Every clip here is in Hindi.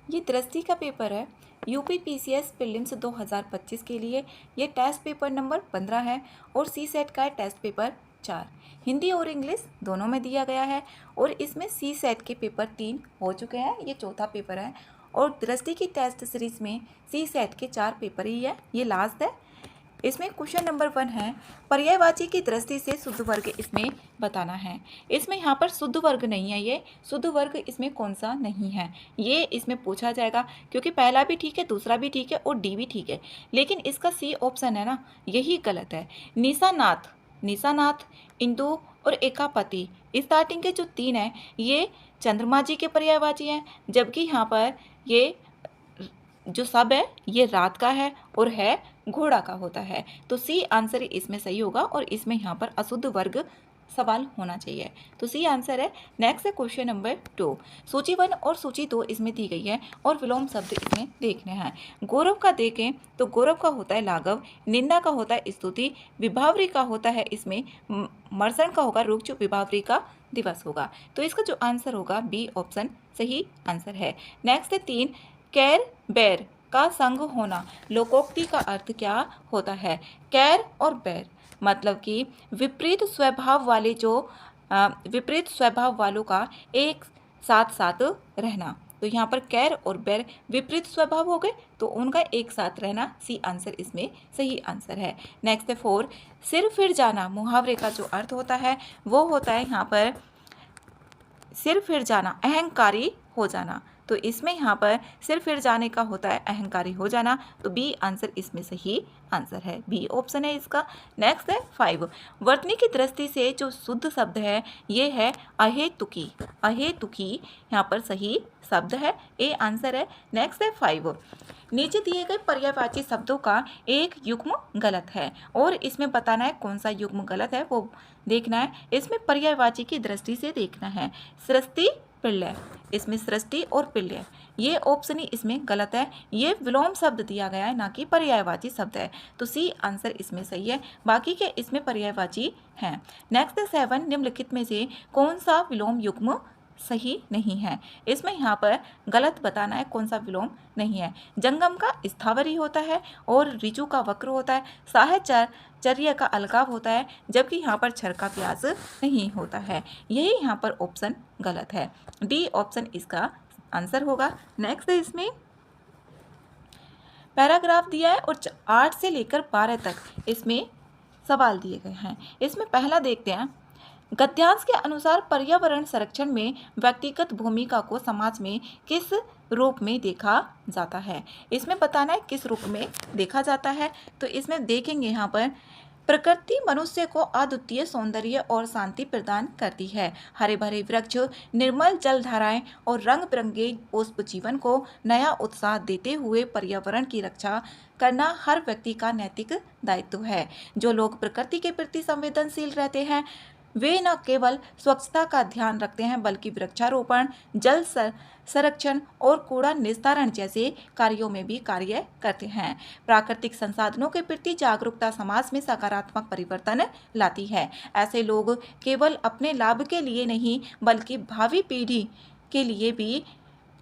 ये दृष्टि का पेपर है यूपी पीसीएस प्रीलिम्स 2025 के लिए। ये टेस्ट पेपर नंबर 15 है और सी सेट का है टेस्ट पेपर 4। हिंदी और इंग्लिश दोनों में दिया गया है और इसमें सी सेट के पेपर 3 हो चुके हैं, ये चौथा पेपर है। और दृष्टि की टेस्ट सीरीज में सी सेट के 4 पेपर ही है, ये लास्ट है। इसमें क्वेश्चन नंबर 1 है पर्यायवाची की दृष्टि से शुद्ध वर्ग इसमें बताना है। इसमें यहाँ पर शुद्ध वर्ग नहीं है, ये शुद्ध वर्ग इसमें कौन सा नहीं है ये इसमें पूछा जाएगा, क्योंकि पहला भी ठीक है, दूसरा भी ठीक है और डी भी ठीक है, लेकिन इसका सी ऑप्शन है ना, यही गलत है। निशानाथ, निशानाथ, इंदु और एकापति, स्टार्टिंग के जो 3 है ये चंद्रमा जी के पर्यायवाची हैं, जबकि यहाँ पर ये जो सब है ये रात का है और है घोड़ा का होता है। तो सी आंसर इसमें सही होगा और इसमें यहाँ पर अशुद्ध वर्ग सवाल होना चाहिए, तो सी आंसर है। नेक्स्ट है क्वेश्चन नंबर 2। सूची 1 और सूची 2 इसमें दी गई है और विलोम शब्द इसमें देखने हैं। गौरव का देखें तो गौरव का होता है लाघव, निंदा का होता है स्तुति, विभावरी का होता है इसमें मर्सन का होगा रुक्ष, विभावरी का दिवस होगा। तो इसका जो आंसर होगा बी ऑप्शन सही आंसर है। नेक्स्ट है 3। कैर बैर का संग होना, लोकोक्ति का अर्थ क्या होता है? कैर और बैर मतलब कि विपरीत स्वभाव वाले विपरीत स्वभाव वालों का एक साथ साथ रहना। तो यहाँ पर कैर और बैर विपरीत स्वभाव हो गए, तो उनका एक साथ रहना सी आंसर इसमें सही आंसर है। नेक्स्ट है 4। सिर फिर जाना, मुहावरे का जो अर्थ होता है वो होता है यहाँ पर सिर फिर जाना, अहंकारी हो जाना। तो इसमें यहाँ पर सिर फिर जाने का होता है अहंकारी हो जाना, तो बी आंसर इसमें सही आंसर है, बी ऑप्शन है इसका। नेक्स्ट है 5। वर्तनी की दृष्टि से जो शुद्ध शब्द है ये है अहेतुकी, अहेतुकी यहाँ पर सही शब्द है, ए आंसर है। नेक्स्ट है 5। नीचे दिए गए पर्यायवाची शब्दों का एक युग्म गलत है और इसमें बताना है कौन सा युग्म गलत है वो देखना है। इसमें पर्यायवाची की दृष्टि से देखना है। सृष्टि पिल्लय, इसमें सृष्टि और पिल्लय ये ऑप्शन ही इसमें गलत है, ये विलोम शब्द दिया गया है ना कि पर्यायवाची शब्द है, तो सी आंसर इसमें सही है, बाकी के इसमें पर्यायवाची हैं। नेक्स्ट है 7। निम्नलिखित में से कौन सा विलोम युग्म सही नहीं है? इसमें यहाँ पर गलत बताना है कौन सा विलोम नहीं है। जंगम का स्थावरी होता है और ऋजु का वक्र होता है, साहचर्य का अलगाव होता है, जबकि यहाँ पर छर का प्यास नहीं होता है, यही यहाँ पर ऑप्शन गलत है, डी ऑप्शन इसका आंसर होगा। नेक्स्ट है इसमें पैराग्राफ दिया है और 8 से लेकर 12 तक इसमें सवाल दिए गए हैं। इसमें पहला देखते हैं, गद्यांश के अनुसार पर्यावरण संरक्षण में व्यक्तिगत भूमिका को समाज में किस रूप में देखा जाता है? इसमें बताना है किस रूप में देखा जाता है, तो इसमें देखेंगे यहाँ पर प्रकृति मनुष्य को अद्वितीय सौंदर्य और शांति प्रदान करती है। हरे भरे वृक्ष, निर्मल जलधाराएं और रंग बिरंगे पुष्प जीवन को नया उत्साह देते हुए पर्यावरण की रक्षा करना हर व्यक्ति का नैतिक दायित्व है। जो लोग प्रकृति के प्रति संवेदनशील रहते हैं वे न केवल स्वच्छता का ध्यान रखते हैं बल्कि वृक्षारोपण, जल संरक्षण और कूड़ा निस्तारण जैसे कार्यों में भी कार्य करते हैं। प्राकृतिक संसाधनों के प्रति जागरूकता समाज में सकारात्मक परिवर्तन लाती है। ऐसे लोग केवल अपने लाभ के लिए नहीं बल्कि भावी पीढ़ी के लिए भी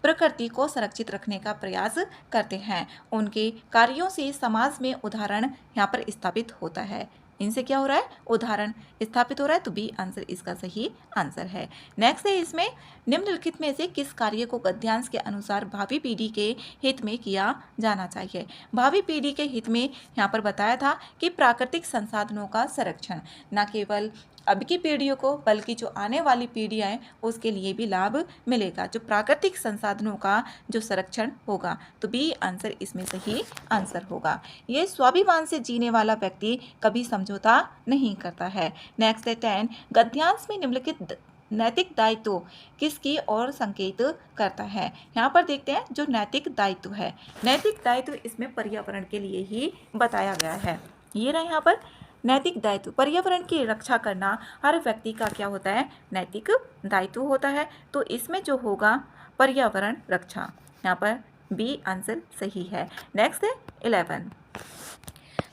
प्रकृति को सुरक्षित रखने का प्रयास करते हैं। उनके कार्यों से समाज में उदाहरण यहाँ पर स्थापित होता है। इनसे क्या हो रहा है? उदाहरण स्थापित हो रहा है, तो बी आंसर इसका सही आंसर है। नेक्स्ट है इसमें निम्नलिखित में से किस कार्य को गद्यांश के अनुसार भावी पीढ़ी के हित में किया जाना चाहिए? भावी पीढ़ी के हित में यहाँ पर बताया था कि प्राकृतिक संसाधनों का संरक्षण, न केवल अब की पीढ़ियों को बल्कि जो आने वाली पीढ़ियाँ हैं उसके लिए भी लाभ मिलेगा, जो प्राकृतिक संसाधनों का जो संरक्षण होगा, तो बी आंसर इसमें सही आंसर होगा। ये स्वाभिमान से जीने वाला व्यक्ति कभी समझौता नहीं करता है। नेक्स्ट है 10। गद्यांश में निम्नलिखित नैतिक दायित्व किसकी ओर संकेत करता है? यहाँ पर देखते हैं जो नैतिक दायित्व है, नैतिक दायित्व इसमें पर्यावरण के लिए ही बताया गया है। ये रहा यहाँ पर नैतिक दायित्व, पर्यावरण की रक्षा करना हर व्यक्ति का क्या होता है? नैतिक दायित्व होता है, तो इसमें जो होगा पर्यावरण रक्षा, यहाँ पर बी आंसर सही है। नेक्स्ट है 11।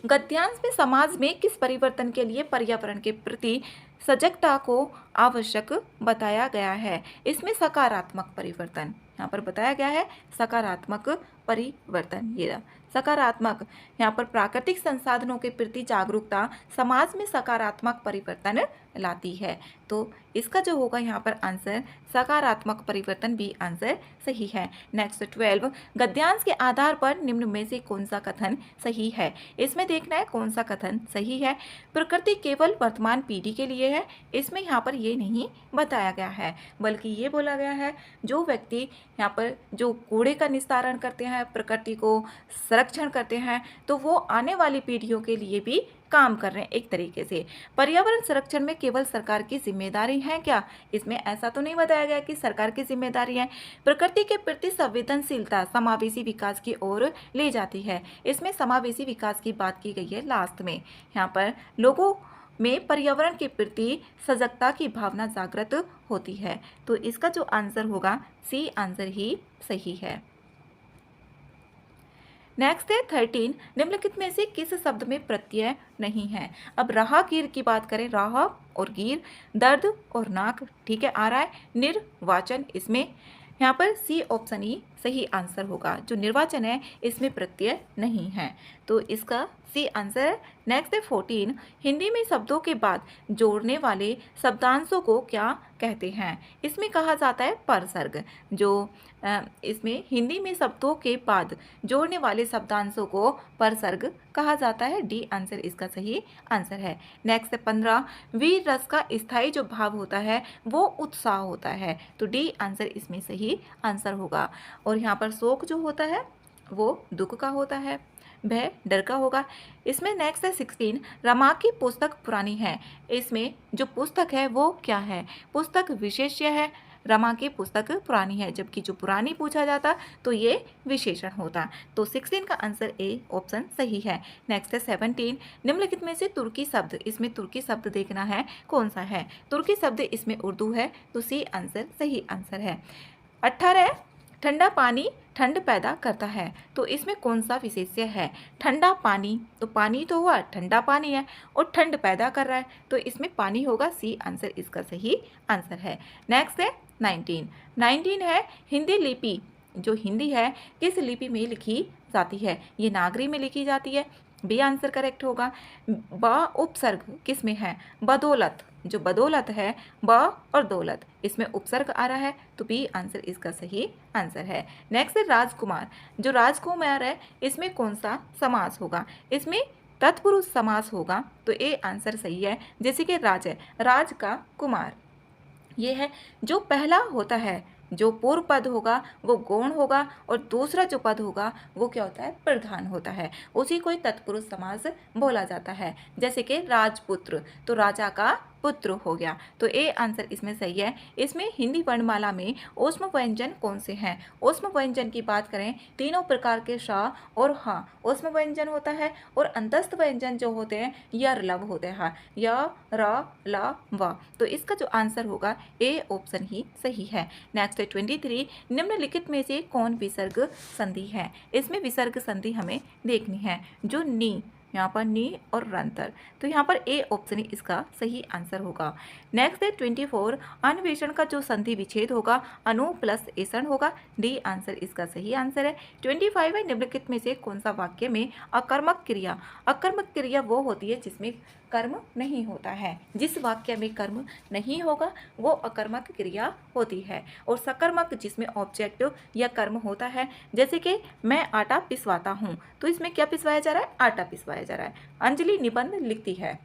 गद्यांश में समाज में किस परिवर्तन के लिए पर्यावरण के प्रति सजगता को आवश्यक बताया गया है? इसमें सकारात्मक परिवर्तन, यहाँ पर बताया गया है सकारात्मक परिवर्तन। ये रहा सकारात्मक, यहाँ पर प्राकृतिक संसाधनों के प्रति जागरूकता समाज में सकारात्मक परिवर्तन लाती है। तो इसका जो होगा यहाँ पर आंसर सकारात्मक परिवर्तन, बी आंसर सही है। नेक्स्ट 12, गद्यांश के आधार पर निम्न में से कौन सा कथन सही है। इसमें देखना है कौन सा कथन सही है। प्रकृति केवल वर्तमान पीढ़ी के लिए है, इसमें यहाँ पर ये नहीं बताया गया है, बल्कि ये बोला गया है जो व्यक्ति यहाँ पर जो कूड़े का निस्तारण करते हैं, प्रकृति को संरक्षण करते हैं, तो वो आने वाली पीढ़ियों के लिए भी काम कर रहे हैं एक तरीके से। पर्यावरण संरक्षण में केवल सरकार की जिम्मेदारी है क्या? इसमें ऐसा तो नहीं बताया गया कि सरकार की जिम्मेदारी है। प्रकृति के प्रति संवेदनशीलता समावेशी विकास की ओर ले जाती है, इसमें समावेशी विकास की बात की गई है लास्ट में। यहाँ पर लोगों में पर्यावरण के प्रति सजगता की भावना जागृत होती है। तो इसका जो आंसर होगा सी आंसर ही सही है। नेक्स्ट है 13, निम्नलिखित में से किस शब्द में प्रत्यय नहीं है। अब राहगीर की बात करें, राह और गीर, दर्द और नाक, ठीक है, आ रहा है निर्वाचन, इसमें यहाँ पर सी ऑप्शन ही सही आंसर होगा। जो निर्वाचन है इसमें प्रत्यय नहीं है, तो इसका सी आंसर है। नेक्स्ट है 14, हिंदी में शब्दों के बाद जोड़ने वाले शब्दांशों को क्या कहते हैं। इसमें कहा जाता है परसर्ग। जो इसमें हिंदी में शब्दों के बाद जोड़ने वाले शब्दांशों को परसर्ग कहा जाता है, डी आंसर इसका सही आंसर है। नेक्स्ट है 15, वीर रस का स्थायी जो भाव होता है वो उत्साह होता है, तो डी आंसर इसमें सही आंसर होगा। और यहाँ पर शोक जो होता है वो दुख का होता है, भय डर का होगा। इसमें नेक्स्ट है 16, रमा की पुस्तक पुरानी है, इसमें जो पुस्तक है वो क्या है। पुस्तक विशेष्य है, रमा की पुस्तक पुरानी है, जबकि जो पुरानी पूछा जाता तो ये विशेषण होता। तो 16 का आंसर ए ऑप्शन सही है। नेक्स्ट है 17, निम्नलिखित में से तुर्की शब्द, इसमें तुर्की शब्द देखना है कौन सा है। तुर्की शब्द इसमें उर्दू है, तो सी आंसर सही आंसर है। 18, ठंडा पानी ठंड पैदा करता है, तो इसमें कौन सा विशेष्य है। ठंडा पानी, तो पानी तो हुआ ठंडा पानी है, और ठंड पैदा कर रहा है, तो इसमें पानी होगा, सी आंसर इसका सही आंसर है। नेक्स्ट है 19 है हिंदी लिपि, जो हिंदी है किस लिपि में लिखी जाती है। ये नागरी में लिखी जाती है, बी आंसर करेक्ट होगा। ब उपसर्ग किस में है, बदौलत, जो बदौलत है ब और दौलत इसमें उपसर्ग आ रहा है, तो बी आंसर इसका सही आंसर है। नेक्स्ट है राजकुमार, जो राजकुमार है इसमें कौन सा समास होगा। इसमें तत्पुरुष समास होगा, तो ए आंसर सही है। जैसे कि राज है, राज का कुमार, ये है। जो पहला होता है, जो पूर्व पद होगा वो गौण होगा, और दूसरा जो पद होगा वो क्या होता है, प्रधान होता है, उसी को तत्पुरुष समास बोला जाता है। जैसे कि राजपुत्र, तो राजा का पुत्र हो गया, तो ए आंसर इसमें सही है। इसमें हिंदी वर्णमाला में ऊष्म व्यंजन कौन से हैं। ऊष्म व्यंजन की बात करें, तीनों प्रकार के श और ह ऊष्म व्यंजन होता है, और अंतस्थ व्यंजन जो होते हैं य लव होते हैं, य र ल व, तो इसका जो आंसर होगा ए ऑप्शन ही सही है। नेक्स्ट 23, निम्नलिखित में से कौन विसर्ग संधि है। इसमें विसर्ग संधि हमें देखनी है, जो नी, यहाँ पर नी और रंतर, तो यहाँ पर ए ऑप्शन ही इसका सही आंसर होगा। नेक्स्ट है 24, अन्वेषण का जो संधि विच्छेद होगा अनु प्लस एषण होगा, डी आंसर इसका सही आंसर है। 25 है, निम्नलिखित में से कौन सा वाक्य में अकर्मक क्रिया, अकर्मक क्रिया वो होती है जिसमें कर्म नहीं होता है। जिस वाक्य में कर्म नहीं होगा वो अकर्मक क्रिया होती है, और सकर्मक जिसमें ऑब्जेक्ट या कर्म होता है। जैसे कि मैं आटा पिसवाता हूँ, तो इसमें क्या पिसवाया जा रहा है, आटा पिसवाया जा रहा है। अंजलि निबंध लिखती है,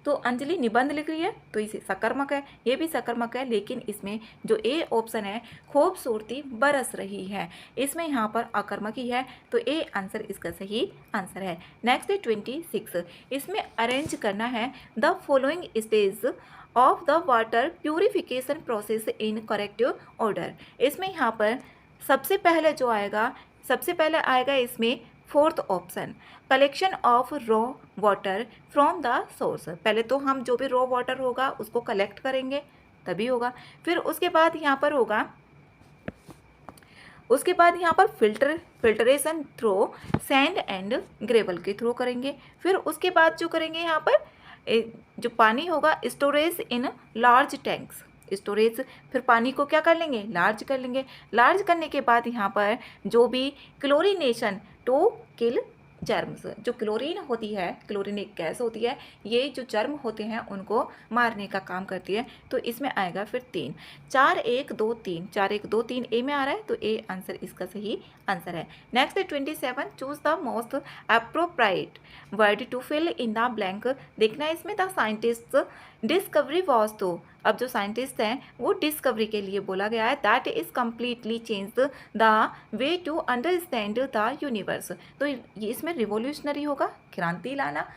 तो अंजलि निबंध लिख रही है, तो इसे सकर्मक है, ये भी सकर्मक है। लेकिन इसमें जो ए ऑप्शन है खूबसूरती बरस रही है, इसमें यहाँ पर अकर्मक ही है, तो ए आंसर इसका सही आंसर है। नेक्स्ट है 26, इसमें अरेंज करना है the following stage of the water purification process in correct order. इसमें यहाँ पर सबसे पहले आएगा इसमें fourth option, collection of raw water from the source. पहले तो हम जो भी रॉ वाटर होगा उसको कलेक्ट करेंगे तभी होगा। फिर उसके बाद यहाँ पर होगा, उसके बाद यहाँ पर filtration through sand and gravel के थ्रू करेंगे। फिर उसके बाद जो करेंगे यहाँ पर जो पानी होगा storage in large tanks, storage, फिर पानी को क्या कर लेंगे, लार्ज कर लेंगे। लार्ज करने के बाद यहाँ पर जो भी क्लोरीनेशन टू किल जर्म्स, जो क्लोरीन होती है, क्लोरीन एक गैस होती है, ये जो जर्म होते हैं उनको मारने का काम करती है। तो इसमें आएगा फिर 3, 4 1 2 3, 4 1 2 3 ए में आ रहा है, तो ए आंसर इसका सही आंसर है। Next 27, choose the most appropriate word to fill in the blank. देखना है इसमें द साइंटिस्ट डिस्कवरी वॉज, तो अब जो साइंटिस्ट हैं वो डिस्कवरी के लिए बोला गया है, that is completely change the way to understand the universe. तो ये इसमें रिवोल्यूशनरी होगा, क्रांति लाना।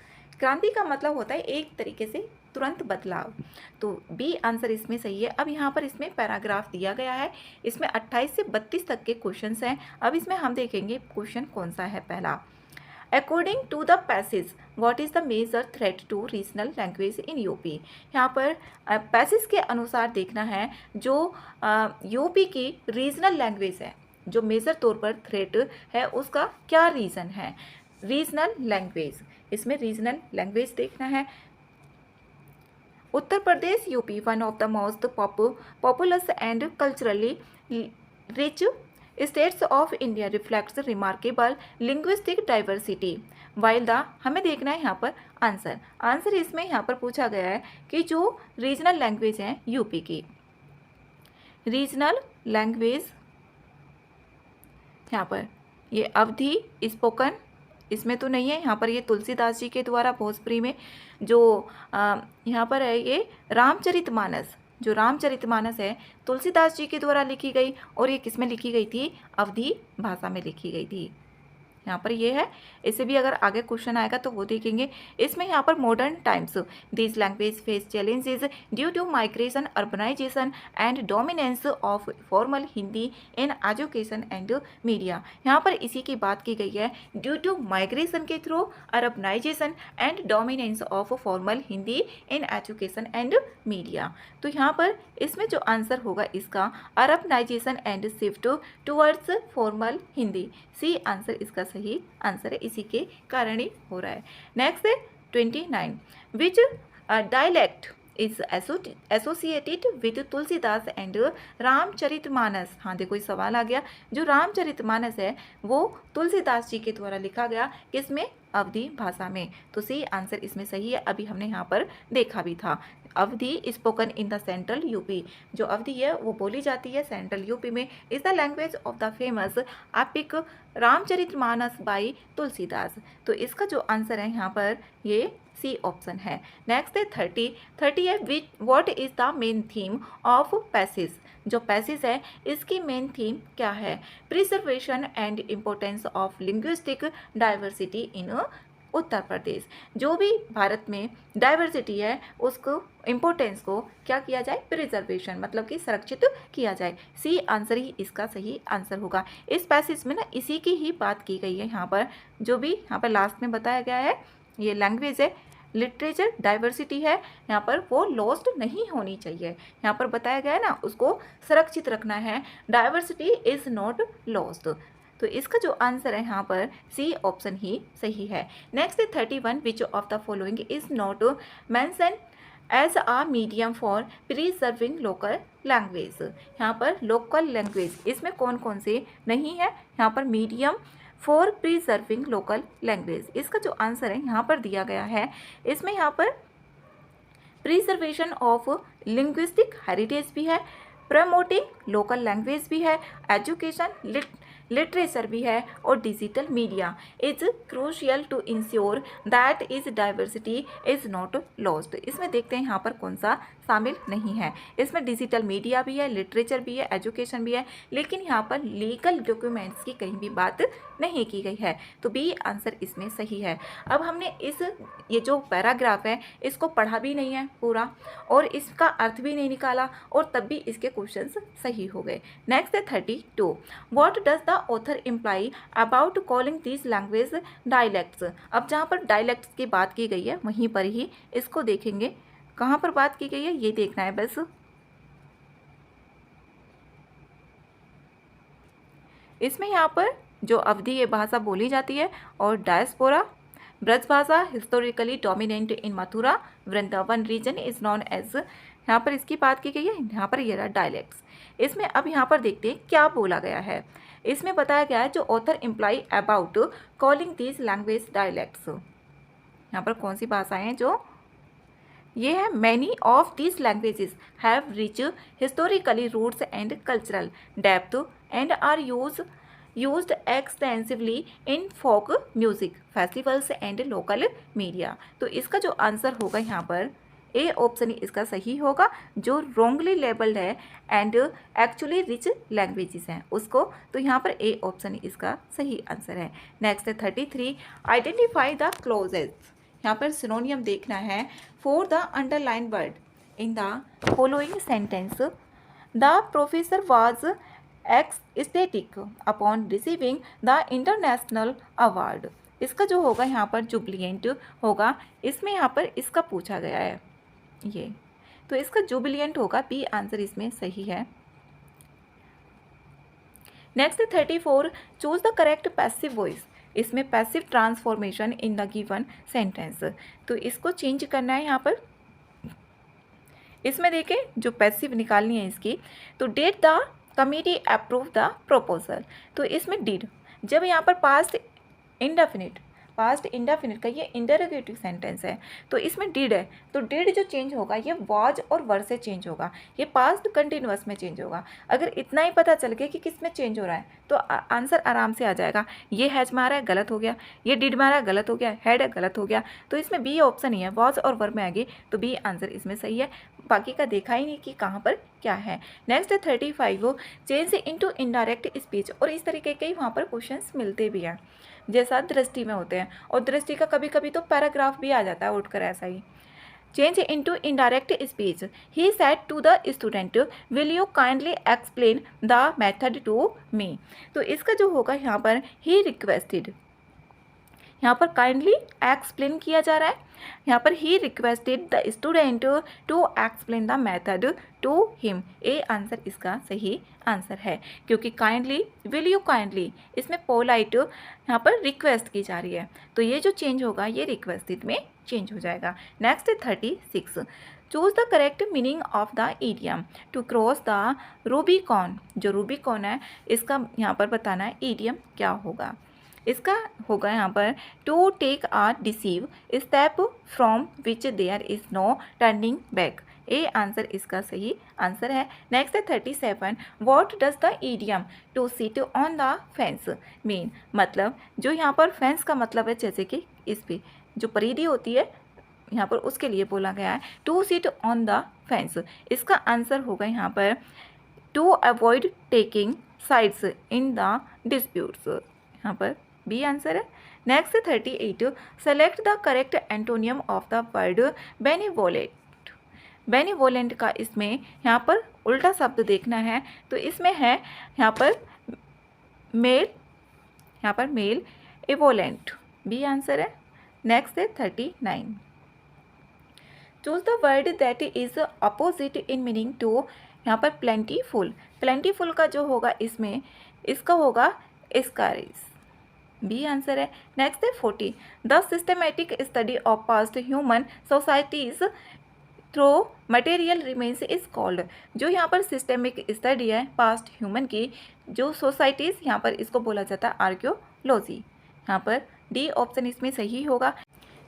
क्रांति का मतलब होता है एक तरीके से तुरंत बदलाव, तो बी आंसर इसमें सही है। अब यहाँ पर इसमें पैराग्राफ दिया गया है, इसमें 28 से 32 तक के क्वेश्चंस हैं। अब इसमें हम देखेंगे क्वेश्चन कौन सा है। पहला, according to the passage what is the major threat to regional language in UP. यहाँ पर पैसेज के अनुसार देखना है जो यूपी की रीजनल लैंग्वेज है, जो मेजर तौर पर थ्रेट है उसका क्या रीज़न है। रीजनल लैंग्वेज, इसमें रीजनल लैंग्वेज देखना है। Uttar Pradesh UP one of the most populous and culturally rich states of India reflects remarkable linguistic diversity while the, हमें देखना है यहाँ पर आंसर इसमें यहाँ पर पूछा गया है कि जो रीजनल लैंग्वेज है यूपी की, रीजनल लैंग्वेज यहाँ पर ये अवधी स्पोकन, इसमें तो नहीं है, यहाँ पर ये तुलसीदास जी के द्वारा भोजपुरी में जो यहाँ पर है ये रामचरितमानस, जो रामचरितमानस है तुलसीदास जी के द्वारा लिखी गई, और ये किस में लिखी गई थी, अवधी भाषा में लिखी गई थी। यहाँ पर ये है, इसे भी अगर आगे क्वेश्चन आएगा तो वो देखेंगे। इसमें यहाँ पर modern times this language face challenges due to migration, urbanization and dominance of formal Hindi in education and media. यहाँ पर इसी की बात की गई है, ड्यू टू माइग्रेशन के through, urbanization and dominance of formal Hindi in education and media. तो यहाँ पर इसमें जो आंसर होगा इसका urbanization and shift towards formal Hindi, C answer इसका सही आंसर है, इसी के कारण ही हो रहा है। नेक्स्ट है 29, which dialect is associated with Tulsidas and Ramcharitmanas. हाँ देखो इस सवाल आ गया, जो रामचरितमानस है वो तुलसीदास जी के द्वारा लिखा गया, किसमें, अवधी भाषा में, तो सी आंसर इसमें सही है। अभी हमने यहाँ पर देखा भी था, Awadhi spoken in the central UP, जो अवधी है वो बोली जाती है सेंट्रल यूपी में, is the language of the famous epic Ramcharitmanas by Tulsidas. तो इसका जो आंसर है यहाँ पर ये सी ऑप्शन है। नेक्स्ट है 30 है, which what is the main theme of passage. जो पैसेज है इसकी मेन थीम क्या है, preservation and importance of linguistic diversity in Uttar Pradesh. जो भी भारत में डाइवर्सिटी है उसको इम्पोर्टेंस को क्या किया जाए, प्रिजर्वेशन, मतलब कि संरक्षित किया जाए, सी आंसर ही इसका सही आंसर होगा। इस पैसेज में ना इसी की ही बात की गई है यहाँ पर, जो भी यहाँ पर लास्ट में बताया गया है, ये लैंग्वेज है, लिटरेचर डाइवर्सिटी है, यहाँ पर वो लॉस्ट नहीं होनी चाहिए, यहाँ पर बताया गया है ना उसको संरक्षित रखना है, डाइवर्सिटी इज नॉट लॉस्ट। तो इसका जो आंसर है यहाँ पर सी ऑप्शन ही सही है। Next 31, which of the following is not mention as a medium for preserving local language. यहाँ पर लोकल लैंग्वेज इसमें कौन कौन से नहीं है, यहाँ पर medium for preserving local language, इसका जो आंसर है यहाँ पर दिया गया है, इसमें यहाँ पर प्रिजर्वेशन ऑफ लिंग्विस्टिक हेरिटेज भी है, प्रमोटिंग लोकल लैंग्वेज भी है, एजुकेशन लिटरेचर भी है, और digital media is crucial to ensure that is diversity is not lost. इसमें देखते हैं यहाँ पर कौन सा शामिल नहीं है, इसमें डिजिटल मीडिया भी है, लिटरेचर भी है, एजुकेशन भी है, लेकिन यहाँ पर लीगल डॉक्यूमेंट्स की कहीं भी बात नहीं की गई है, तो बी आंसर इसमें सही है। अब हमने ये जो पैराग्राफ है इसको पढ़ा भी नहीं है पूरा, और इसका अर्थ भी नहीं निकाला, और तब भी इसके क्वेश्चंस सही हो गए। नेक्स्ट है 32, what does the author imply about calling this language dialects. अब जहाँ पर डायलेक्ट्स की बात की गई है वहीं पर ही इसको देखेंगे, कहाँ पर बात की गई है ये देखना है बस। इसमें यहाँ पर जो अवधी ये भाषा बोली जाती है, और डायस्पोरा ब्रज भाषा historically dominant in Mathura Vrindavan region is known as यहाँ पर इसकी बात की गई है, यहाँ पर ये रहा डायलेक्ट्स। इसमें अब यहाँ पर देखते हैं क्या बोला गया है। इसमें बताया गया है जो author imply about calling this language dialects, यहाँ पर कौन सी भाषाएं हैं जो ये है, many of this languages have rich historically roots and cultural depth and are used extensively in folk music festivals and local media। तो इसका जो आंसर होगा यहाँ पर ए ऑप्शन इसका सही होगा, जो रॉन्गली लेबल्ड है एंड एक्चुअली रिच लैंग्वेजेस हैं उसको, तो यहाँ पर ए ऑप्शन इसका सही आंसर है। नेक्स्ट है 33, आइडेंटिफाई द क्लोजेस। यहाँ पर सिनोनियम देखना है for the underline word in the following sentence. The professor was ecstatic upon receiving the international award। इसका जो होगा यहाँ पर जुबिलियंट होगा, इसमें यहाँ पर इसका पूछा गया है ये, तो इसका जुबिलियंट होगा, बी आंसर इसमें सही है। Next 34, choose the correct passive voice. इसमें passive transformation in the given sentence, तो इसको चेंज करना है। यहाँ पर इसमें देखें जो पैसिव निकालनी है इसकी, तो did the committee approve the proposal, तो इसमें डिड, जब यहाँ पर पास्ट इंडेफिनिट का ये इंटरोगेटिव सेंटेंस है, तो इसमें डिड है, तो डिड जो चेंज होगा ये वाज और वर से चेंज होगा, ये पास्ट कंटिन्यूअस में चेंज होगा। अगर इतना ही पता चल गया कि किस में चेंज हो रहा है तो आंसर आराम से आ जाएगा। ये हैज मारा है गलत हो गया, ये डिड मारा है गलत हो गया, हैड है गलत हो गया, तो इसमें बी ऑप्शन ही है, वाज और वर में आ गई, तो बी आंसर इसमें सही है। बाकी का देखा ही नहीं कि कहाँ पर क्या है। Next 35, change into indirect speech, और इस तरीके के वहाँ पर क्वेश्चंस मिलते भी हैं जैसा दृष्टि में होते हैं, और दृष्टि का कभी कभी तो पैराग्राफ भी आ जाता है उठकर ऐसा ही। Change into indirect speech, he said to the student will you kindly explain the method to me, तो इसका जो होगा यहाँ पर ही रिक्वेस्टेड, यहाँ पर काइंडली एक्सप्लेन किया जा रहा है, यहाँ पर he requested the student to explain the method to him, A answer इसका सही आंसर है, क्योंकि काइंडली विल यू काइंडली इसमें पोलाइट यहाँ पर रिक्वेस्ट की जा रही है, तो ये जो चेंज होगा ये रिक्वेस्टेड में चेंज हो जाएगा। Next 36, choose the correct meaning of the idiom to cross the Rubicon, जो रूबिकॉन है इसका यहाँ पर बताना है इडियम क्या होगा। इसका होगा यहाँ पर to take a decisive step from which there is no turning back, A answer इसका सही आंसर है। Next 37, what does the idiom to sit on the fence mean, मतलब जो यहाँ पर फेंस का मतलब है जैसे कि इस पे जो परिधि होती है यहाँ पर उसके लिए बोला गया है to sit on the fence, इसका आंसर होगा यहाँ पर to avoid taking sides in the disputes, यहाँ पर बी आंसर है। Next 38, select the correct antonym of the word benevolent. Benevolent का इसमें यहाँ पर उल्टा शब्द देखना है, तो इसमें है यहाँ पर मेल इवोलेंट, बी आंसर है। नेक्स्ट है 39, choose the word that is opposite in meaning to, यहाँ पर प्लेंटीफुल, प्लेंटीफुल का जो होगा इसमें इसका होगा स्कारिस, बी आंसर है। नेक्स्ट है 40, the systematic study of past human societies through material remains is called, जो यहाँ पर सिस्टमिक स्टडी है पास्ट ह्यूमन की जो सोसाइटीज़, यहाँ पर इसको बोला जाता है आर्कियोलॉजी, यहाँ पर डी ऑप्शन इसमें सही होगा।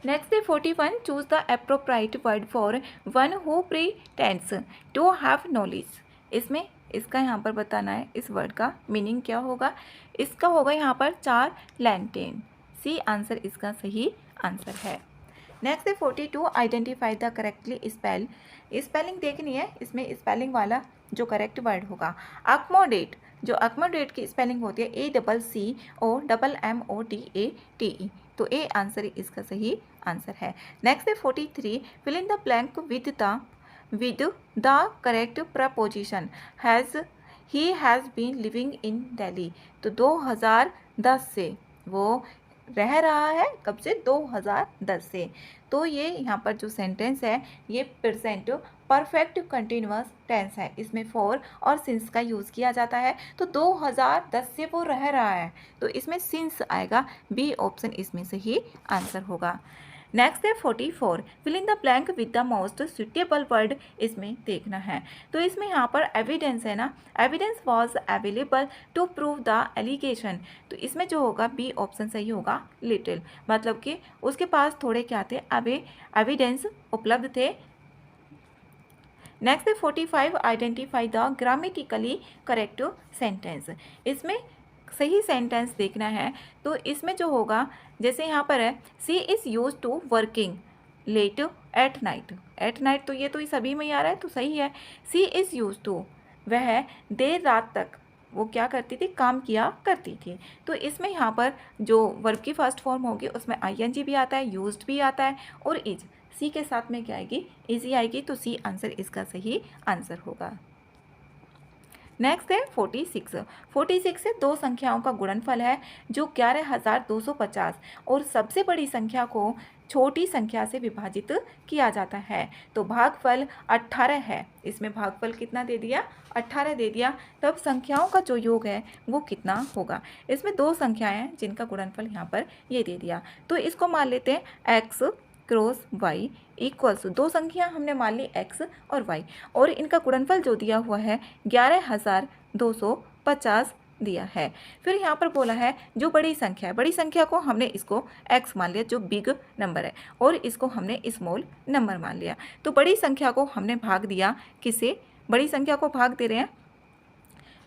नेक्स्ट है 41, choose the appropriate word for one who pretends to have knowledge, इसमें इसका यहाँ पर बताना है इस वर्ड का मीनिंग क्या होगा। इसका होगा यहाँ पर 4 लैंटेन, सी आंसर इसका सही आंसर है। नेक्स्ट है 42, identify the correctly spell, spelling देखनी है, इसमें स्पेलिंग वाला जो करेक्ट वर्ड होगा। अकोमोडेट, जो अकोमोडेट की स्पेलिंग होती है ACCOMMODATE, तो ए आंसर इसका सही आंसर है। नेक्स्ट है 43, fill in the blank with the correct preposition, he has been living in Delhi, तो 2010 से वो रह रहा है, कब से 2010 से, तो ये यहाँ पर जो सेंटेंस है ये प्रेजेंट परफेक्ट कंटिन्यूअस टेंस है, इसमें फॉर और सिंस का यूज़ किया जाता है, तो 2010 से वो रह रहा है, तो इसमें सिंस आएगा, बी ऑप्शन इसमें सही आंसर होगा। नेक्स्ट है 44, fill in the blank with the most suitable word, इसमें देखना है। तो इसमें यहाँ पर एविडेंस है ना, evidence was available to prove the allegation, तो इसमें जो होगा बी ऑप्शन सही होगा, लिटिल, मतलब कि उसके पास थोड़े क्या थे, एविडेंस उपलब्ध थे। नेक्स्ट है 45, identify the grammatically correct sentence, इसमें सही सेंटेंस देखना है। तो इसमें जो होगा, जैसे यहाँ पर है she is used to working late at night, at night तो ये सभी में ही आ रहा है, तो सही है। सी इज़ यूज टू, वह देर रात तक वो क्या करती थी, काम किया करती थी। तो इसमें यहाँ पर जो वर्ब की फर्स्ट फॉर्म होगी उसमें आईएनजी भी आता है, यूज्ड भी आता है, और इज सी के साथ में क्या आएगी, इजी आएगी, तो सी आंसर इसका सही आंसर होगा। नेक्स्ट है 46, 46 से दो संख्याओं का गुणनफल है जो 11,250 और सबसे बड़ी संख्या को छोटी संख्या से विभाजित किया जाता है। तो भागफल 18 है, इसमें भागफल कितना दे दिया, 18 दे दिया, तब संख्याओं का जो योग है वो कितना होगा। इसमें दो संख्याएं हैं जिनका गुणनफल यहाँ पर ये दे दिया, तो इसको मान लेते हैं x क्रॉस y इक्वल्स, दो संख्या हमने मान ली x और y, और इनका गुणनफल जो दिया हुआ है 11,250 दिया है। फिर यहाँ पर बोला है जो बड़ी संख्या है, बड़ी संख्या को हमने इसको x मान लिया जो बिग नंबर है, और इसको हमने स्मॉल नंबर मान लिया। तो बड़ी संख्या को हमने भाग दिया किससे, बड़ी संख्या को भाग दे रहे हैं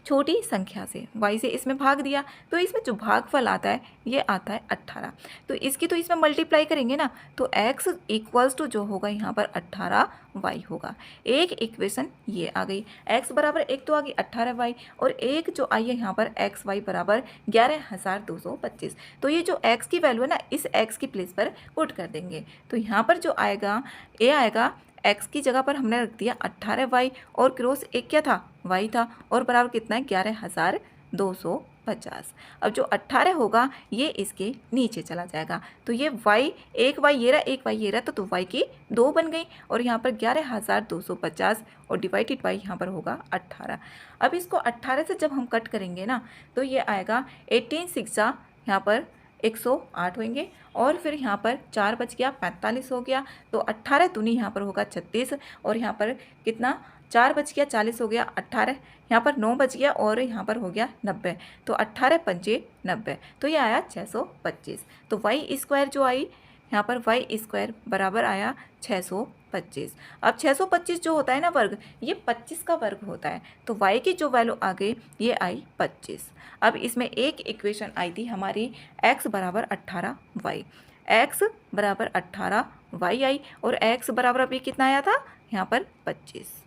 छोटी संख्या से, y से इसमें भाग दिया, तो इसमें जो भागफल आता है ये आता है 18। तो इसकी तो इसमें मल्टीप्लाई करेंगे ना, तो x इक्वल्स टू जो होगा यहाँ पर 18y होगा। एक इक्वेशन ये आ गई, x बराबर एक तो आ गई 18y, और एक जो आई है यहाँ पर xy बराबर 11,225। तो ये जो x की वैल्यू है ना, इस x की प्लेस पर पुट कर देंगे, तो यहाँ पर जो आएगा ए आएगा, x की जगह पर हमने रख दिया 18y, और क्रॉस एक क्या था, y था, और बराबर कितना है 11,250। अब जो 18 होगा ये इसके नीचे चला जाएगा, तो ये y, एक y ये रहा, एक y ये रहा, तो y की 2 बन गई, और यहाँ पर 11,250 और डिवाइडेड बाई यहाँ पर होगा 18। अब इसको 18 से जब हम कट करेंगे ना, तो ये आएगा 18 6 यहाँ पर 108 होंगे, और फिर यहाँ पर 4 बच गया 45 हो गया, तो 18 दूनी यहाँ पर होगा 36, और यहाँ पर कितना 4 बच गया 40 हो गया 18, यहाँ पर 9 बच गया और यहाँ पर हो गया 90, तो 18 पंजे 90, तो ये आया 625। तो वाई स्क्वायर जो आई यहाँ पर वाई स्क्वायर बराबर आया 625। अब 625 जो होता है ना वर्ग, ये 25 का वर्ग होता है, तो y की जो वैल्यू आ गई ये आई 25। अब इसमें एक इक्वेशन आई थी हमारी x बराबर 18y, x बराबर 18y आई, और x बराबर अभी कितना आया था यहाँ पर 25,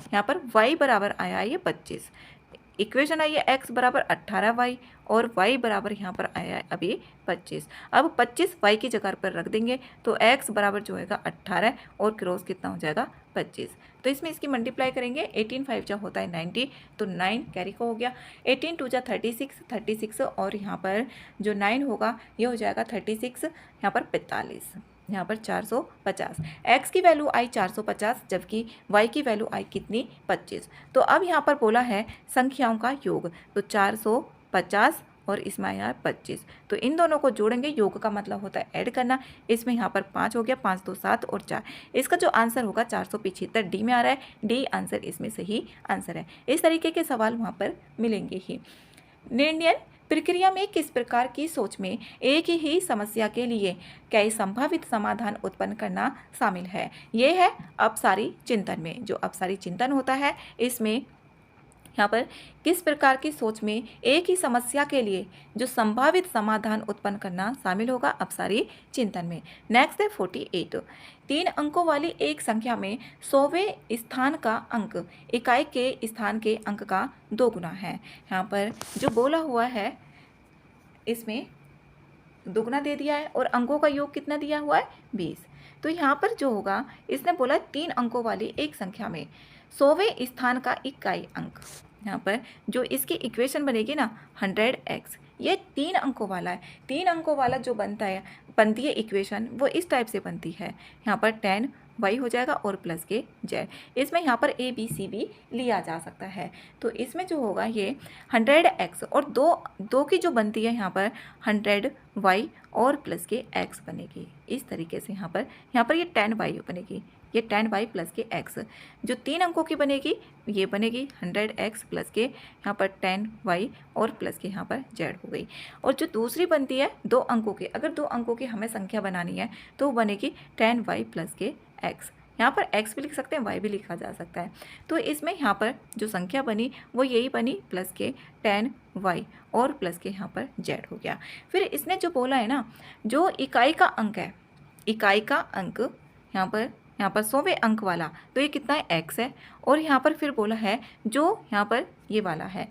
यहाँ पर y बराबर आया ये 25। इक्वेशन आई है x बराबर 18y और y बराबर यहाँ पर आया है अभी 25। अब 25 y की जगह पर रख देंगे, तो x बराबर जो होगा 18 और क्रॉस कितना हो जाएगा 25। तो इसमें इसकी मल्टीप्लाई करेंगे, 18 5 जा होता है 90, तो 9 कैरी को हो गया, 18 2 जा 36 और यहाँ पर जो 9 होगा ये हो जाएगा 36, यहाँ पर 45, यहाँ पर 450। x की वैल्यू आई 450, जबकि y की वैल्यू आई कितनी 25। तो अब यहाँ पर बोला है संख्याओं का योग, तो 450 और इसमें आया 25, तो इन दोनों को जोड़ेंगे, योग का मतलब होता है ऐड करना। इसमें यहाँ पर 5 हो गया, 5 2 7 और 4, इसका जो आंसर होगा 475 डी में आ रहा है, डी आंसर इसमें सही आंसर है। इस तरीके के सवाल वहाँ पर मिलेंगे ही। निर्णय प्रक्रिया में किस प्रकार की सोच में एक ही समस्या के लिए कई संभावित समाधान उत्पन्न करना शामिल है। ये है अपसारी चिंतन में, जो अपसारी चिंतन होता है इसमें यहाँ पर किस प्रकार की सोच में एक ही समस्या के लिए जो संभावित समाधान उत्पन्न करना शामिल होगा अपसारी चिंतन में। नेक्स्ट है 48, 3 अंकों वाली एक संख्या में 100वें स्थान का अंक इकाई के स्थान के अंक का 2 गुना है। यहाँ पर जो बोला हुआ है इसमें 2 गुना दे दिया है और अंकों का योग कितना दिया हुआ है 20। तो यहाँ पर जो होगा इसने बोला 3 अंकों वाली एक संख्या में 100वें स्थान का इकाई अंक, यहाँ पर जो इसकी इक्वेशन बनेगी ना 100x, ये 3 अंकों वाला है। 3 अंकों वाला जो बनती है इक्वेशन वो इस टाइप से बनती है, यहाँ पर 10 वाई हो जाएगा और प्लस के जेड। इसमें यहाँ पर ए बी सी भी लिया जा सकता है। तो इसमें जो होगा ये 100x और दो की जो बनती है यहाँ पर 100y और प्लस के x बनेगी। इस तरीके से यहाँ पर ये 10y बनेगी, ये 10y प्लस के x। जो 3 अंकों की बनेगी ये बनेगी 100x प्लस के यहाँ पर 10y और प्लस के यहाँ पर z हो गई। और जो दूसरी बनती है 2 अंकों की, अगर 2 अंकों की हमें संख्या बनानी है तो वो बनेगी 10y प्लस के x। यहाँ पर x भी लिख सकते हैं, y भी लिखा जा सकता है। तो इसमें यहाँ पर जो संख्या बनी वो यही बनी प्लस के 10y और प्लस के यहाँ पर z हो गया। फिर इसने जो बोला है ना, जो इकाई का अंक है, इकाई का अंक यहाँ पर 100वें अंक वाला, तो ये कितना है x है। और यहाँ पर फिर बोला है जो यहाँ पर ये वाला है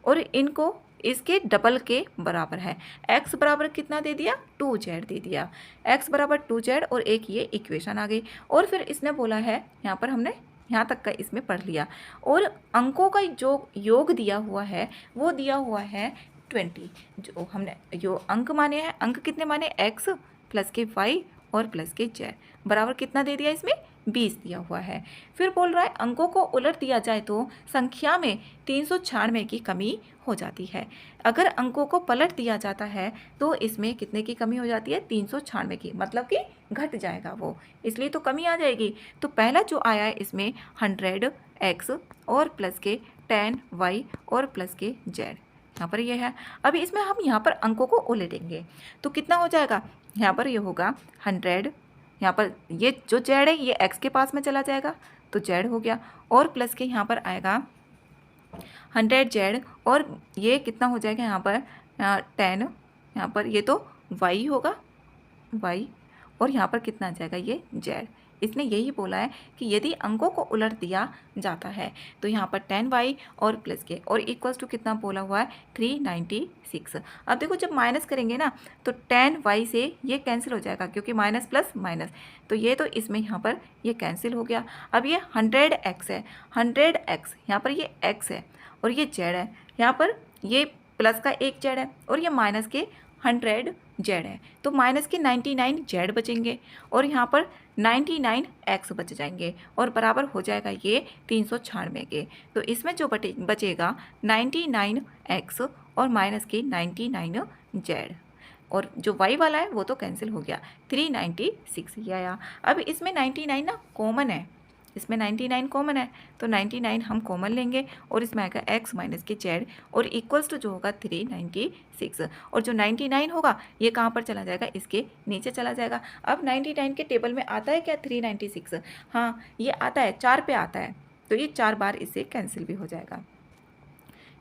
और इनको इसके डबल के बराबर है। x बराबर कितना दे दिया, 2z दे दिया, x बराबर 2z और एक ये इक्वेशन आ गई। और फिर इसने बोला है, यहाँ पर हमने यहाँ तक का इसमें पढ़ लिया। और अंकों का जो योग दिया हुआ है वो दिया हुआ है 20। जो हमने जो अंक माने हैं, अंक कितने माने, x प्लस के y और प्लस के z बराबर कितना दे दिया, इसमें 20 दिया हुआ है। फिर बोल रहा है अंकों को उलट दिया जाए तो संख्या में 396 की कमी हो जाती है। अगर अंकों को पलट दिया जाता है तो इसमें कितने की कमी हो जाती है, 396 की, मतलब कि घट जाएगा वो, इसलिए तो कमी आ जाएगी। तो पहला जो आया है इसमें 100x और प्लस के 10y और प्लस के z, यहाँ पर ये है। अभी इसमें हम यहाँ पर अंकों को उलटेंगे तो कितना हो जाएगा, यहाँ पर ये होगा 100, यहाँ पर ये जो z है ये x के पास में चला जाएगा तो z हो गया, और प्लस के यहाँ पर आएगा 100z और ये कितना हो जाएगा यहाँ पर 10, यहाँ पर ये तो y होगा y, और यहाँ पर कितना आ जाएगा ये z। इसने यही बोला है कि यदि अंकों को उलट दिया जाता है तो यहाँ पर 10y और प्लस के और इक्वल्स टू कितना बोला हुआ है, 396। अब देखो जब माइनस करेंगे ना तो 10y से ये कैंसिल हो जाएगा क्योंकि माइनस प्लस माइनस, तो ये तो इसमें यहाँ पर ये कैंसिल हो गया। अब ये 100x है, 100x यहाँ पर ये x है और ये z है, यहाँ पर ये प्लस का एक z है और ये माइनस के 100z है, तो माइनस के 99z बचेंगे और यहाँ पर 99x बच जाएंगे और बराबर हो जाएगा ये 396 के। तो इसमें जो बचेगा 99x और माइनस के 99z, और जो y वाला है वो तो कैंसिल हो गया, 396 ये आया। अब इसमें 99 ना कॉमन है, इसमें 99 कॉमन है तो 99 हम कॉमन लेंगे और इसमें आएगा x माइनस के z और इक्वल्स टू जो होगा 396, और जो 99 होगा ये कहाँ पर चला जाएगा, इसके नीचे चला जाएगा। अब 99 के टेबल में आता है क्या 396, हाँ ये आता है, 4 पे आता है, तो ये 4 बार इससे कैंसिल भी हो जाएगा।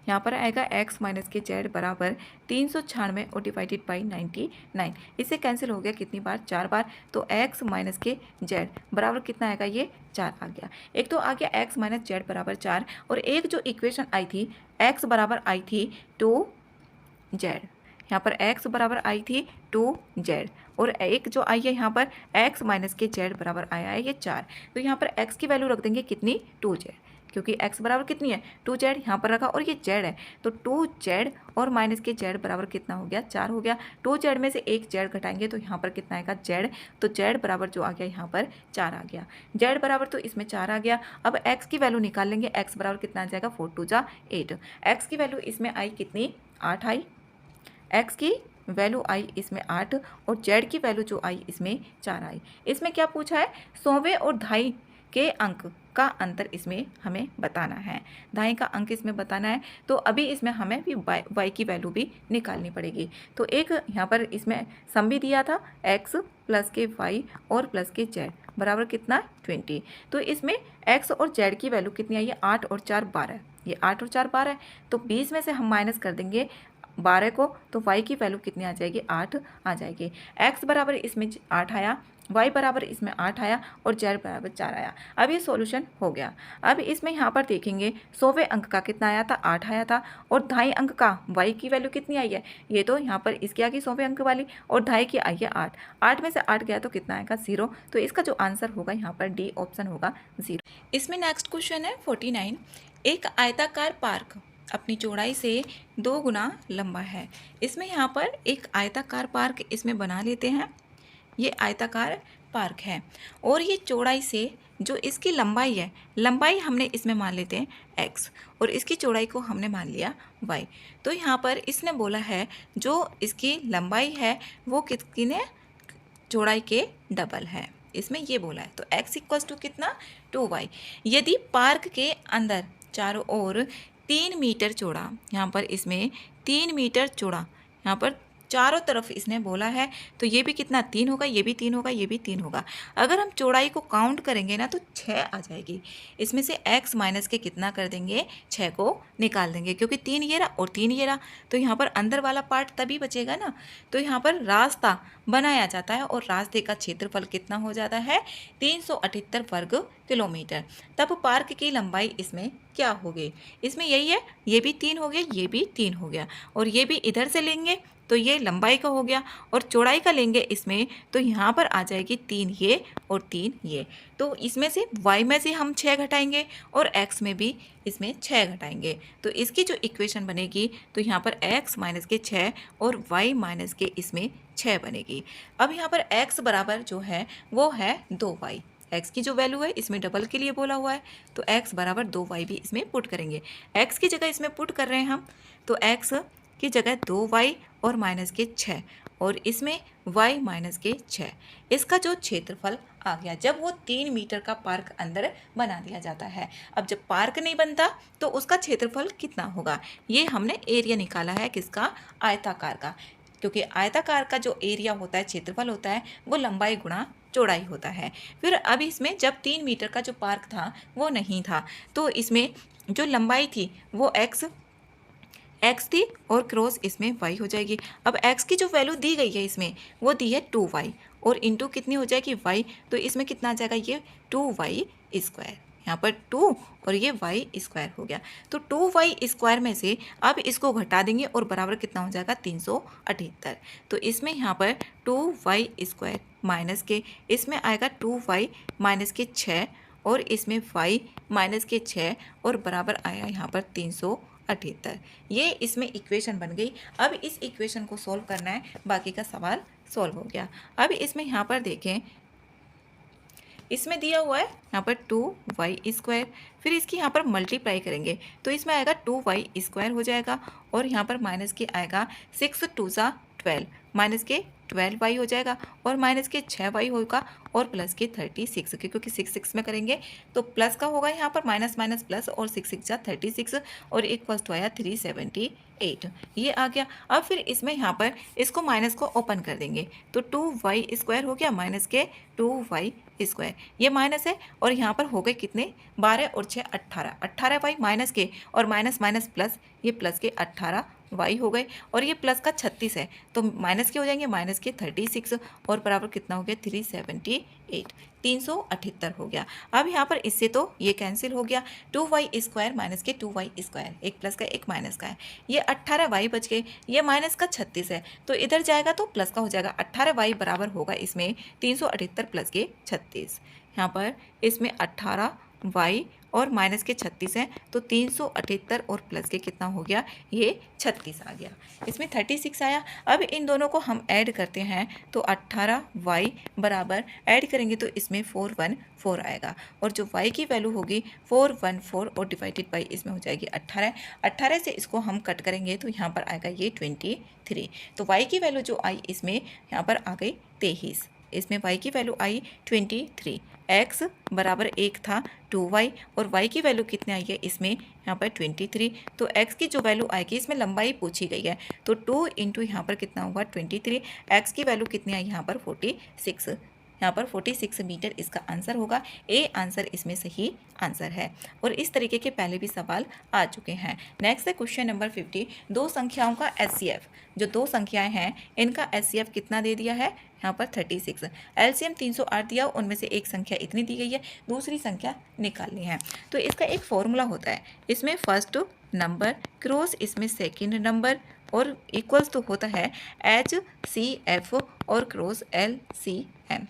यहाँ पर आएगा x माइनस के z बराबर 396 और डिवाइडेड बाई 99, इससे कैंसिल हो गया कितनी बार, 4 बार, तो x माइनस के z बराबर कितना आएगा, ये 4 आ गया। एक तो आ गया x माइनस z बराबर 4, और एक जो इक्वेशन आई थी x बराबर आई थी 2z, यहाँ पर x बराबर आई थी 2z, और एक जो आई है यहाँ पर x माइनस के z बराबर आया है ये 4, तो यहाँ पर x की वैल्यू रख देंगे कितनी, 2z, क्योंकि x बराबर कितनी है 2z यहाँ पर रखा और ये z है, तो 2z और माइनस के z बराबर कितना हो गया, 4 हो गया। 2z में से एक z घटाएंगे तो यहाँ पर कितना आएगा z, तो z बराबर जो आ गया यहाँ पर 4 आ गया, z बराबर तो इसमें 4 आ गया। अब x की वैल्यू निकाल लेंगे, x बराबर कितना आ जाएगा 4 2 जा 8, x की वैल्यू इसमें आई कितनी 8 आई, x की वैल्यू आई इसमें 8 और z की वैल्यू जो आई इसमें 4 आई। इसमें क्या पूछा है, 100वें और 2.5 के अंक का अंतर इसमें हमें बताना है, 2.5 का अंक इसमें बताना है, तो अभी इसमें हमें भी y की वैल्यू भी निकालनी पड़ेगी। तो एक यहाँ पर इसमें सम भी दिया था x प्लस के y और प्लस के z बराबर कितना 20, तो इसमें x और z की वैल्यू कितनी आई है, 8 और 4 12, ये 8 और 4 12, तो 20 में से हम माइनस कर देंगे 12 को, तो y की वैल्यू कितनी आ जाएगी, 8 आ जाएगी। x बराबर इसमें 8 आया, y बराबर इसमें 8 आया और z बराबर 4 आया। अब ये सॉल्यूशन हो गया। अब इसमें यहाँ पर देखेंगे 100वें अंक का कितना आया था, 8 आया था, और 2.5 अंक का y की वैल्यू कितनी आई है, ये तो यहाँ पर इसकी आ गई 100वें अंक वाली, और 2.5 की आई है 8, 8 में से 8 गया तो कितना आएगा 0, तो इसका जो आंसर होगा यहाँ पर डी ऑप्शन होगा 0। इसमें नेक्स्ट क्वेश्चन है 49, एक आयताकार पार्क अपनी चौड़ाई से 2 गुना लंबा है। इसमें यहाँ पर एक आयताकार पार्क इसमें बना लेते हैं। ये आयताकार पार्क है और ये चौड़ाई से जो इसकी लंबाई है, लंबाई हमने इसमें मान लेते हैं x और इसकी चौड़ाई को हमने मान लिया y। तो यहाँ पर इसने बोला है जो इसकी लंबाई है वो कितने चौड़ाई के डबल है, इसमें ये बोला है। तो x इक्वल्स टू कितना 2y। यदि पार्क के अंदर चारों ओर 3 मीटर चौड़ा, यहाँ पर इसमें 3 मीटर चौड़ा यहाँ पर चारों तरफ इसने बोला है, तो ये भी कितना 3 होगा, ये भी 3 होगा, ये भी 3 होगा। अगर हम चौड़ाई को काउंट करेंगे ना तो 6 आ जाएगी। इसमें से x माइनस के कितना कर देंगे, 6 को निकाल देंगे, क्योंकि 3 ये रहा और 3 ये रहा, तो यहाँ पर अंदर वाला पार्ट तभी बचेगा ना। तो यहाँ पर रास्ता बनाया जाता है और रास्ते का क्षेत्रफल कितना हो जाता है 378 वर्ग किलोमीटर। तब पार्क की लंबाई इसमें क्या होगी, इसमें यही है, ये भी 3 हो गया, ये भी 3 हो गया और ये भी इधर से लेंगे तो ये लंबाई का हो गया और चौड़ाई का लेंगे इसमें तो यहाँ पर आ जाएगी 3 ये और 3 ये। तो इसमें से y में से हम 6 घटाएंगे और x में भी इसमें 6 घटाएंगे, तो इसकी जो इक्वेशन बनेगी तो यहाँ पर x माइनस के 6 और y माइनस के इसमें 6 बनेगी। अब यहाँ पर x बराबर जो है वो है 2y। x की जो वैल्यू है इसमें डबल के लिए बोला हुआ है, तो x बराबर 2y भी इसमें पुट करेंगे। x की जगह इसमें पुट कर रहे हैं हम, तो x की जगह 2y और माइनस के 6 और इसमें y माइनस के 6। इसका जो क्षेत्रफल आ गया जब वो 3 मीटर का पार्क अंदर बना दिया जाता है। अब जब पार्क नहीं बनता तो उसका क्षेत्रफल कितना होगा, ये हमने एरिया निकाला है किसका, आयताकार का, क्योंकि आयताकार का जो एरिया होता है, क्षेत्रफल होता है, वो लंबाई गुणा चौड़ाई होता है। फिर अब इसमें जब 3 मीटर का जो पार्क था वो नहीं था, तो इसमें जो लंबाई थी वो x थी और क्रॉस इसमें y हो जाएगी। अब x की जो वैल्यू दी गई है इसमें वो दी है 2y और इंटू कितनी हो जाएगी y, तो इसमें कितना आ जाएगा, ये 2y स्क्वायर, यहाँ पर 2 और ये y स्क्वायर हो गया। तो 2y स्क्वायर में से अब इसको घटा देंगे और बराबर कितना हो जाएगा 378। तो इसमें यहाँ पर 2y स्क्वायर माइनस के इसमें आएगा 2y माइनस के 6 और इसमें y माइनस के 6 और बराबर आया यहाँ पर 378। ये इसमें इक्वेशन बन गई। अब इस इक्वेशन को सॉल्व करना है, बाकी का सवाल सॉल्व हो गया। अब इसमें यहाँ पर देखें, इसमें दिया हुआ है यहाँ पर 2y स्क्वायर, फिर इसकी यहाँ पर मल्टीप्लाई करेंगे तो इसमें आएगा 2y स्क्वायर हो जाएगा और यहाँ पर माइनस के आएगा 6 2 12 माइनस के 12y हो जाएगा और माइनस के 6y होगा और प्लस के 36, क्योंकि 6 6 में करेंगे तो प्लस का होगा यहाँ पर माइनस माइनस प्लस और 6 6 36 और इक्वल्स टू आया 378, ये आ गया। अब फिर इसमें यहाँ पर इसको माइनस को ओपन कर देंगे तो 2y स्क्वायर हो गया माइनस के 2y स्क्वायर, ये माइनस है और यहाँ पर हो गए कितने 12 और 6 18, 18y माइनस के और माइनस माइनस प्लस, ये प्लस के 18y हो गए और ये प्लस का 36 है तो माइनस के हो जाएंगे माइनस के 36 और बराबर कितना हो गया 378, 378 हो गया। अब यहाँ पर इससे तो ये कैंसिल हो गया, 2y स्क्वायर माइनस के 2y स्क्वायर, एक प्लस का एक माइनस का है, ये 18y बच गए, ये माइनस का 36 है तो इधर जाएगा तो प्लस का हो जाएगा, 18y बराबर होगा इसमें 378 प्लस के 36, यहाँ पर इसमें 18y और माइनस के 36 है तो 378 और प्लस के कितना हो गया, ये 36 आ गया, इसमें 36 आया। अब इन दोनों को हम ऐड करते हैं तो 18y बराबर ऐड करेंगे तो इसमें 414 आएगा और जो y की वैल्यू होगी 414 और डिवाइडेड बाई इसमें हो जाएगी 18, 18 से इसको हम कट करेंगे तो यहाँ पर आएगा ये 23, तो y की वैल्यू जो आई इसमें यहाँ पर आ गई 23, इसमें y की वैल्यू आई 23, x बराबर 1 था 2y और y की वैल्यू कितनी आई है इसमें यहाँ पर 23, तो x की जो वैल्यू आएगी इसमें लंबाई पूछी गई है तो 2 इंटू यहाँ पर कितना होगा 23, x की वैल्यू कितनी आई यहाँ पर 46, यहाँ पर 46 मीटर इसका आंसर होगा, ए आंसर इसमें सही आंसर है। और इस तरीके के पहले भी सवाल आ चुके हैं। नेक्स्ट है क्वेश्चन नंबर 50, दो संख्याओं का एचसीएफ, जो दो संख्याएं हैं इनका एचसीएफ कितना दे दिया है यहाँ पर 36, एलसीएम 308 दिया, उनमें से एक संख्या इतनी दी गई है, दूसरी संख्या निकालनी है। तो इसका एक फॉर्मूला होता है, इसमें फर्स्ट नंबर क्रॉस इसमें सेकंड नंबर और इक्वल्स तो होता है HCF और क्रॉस LCM।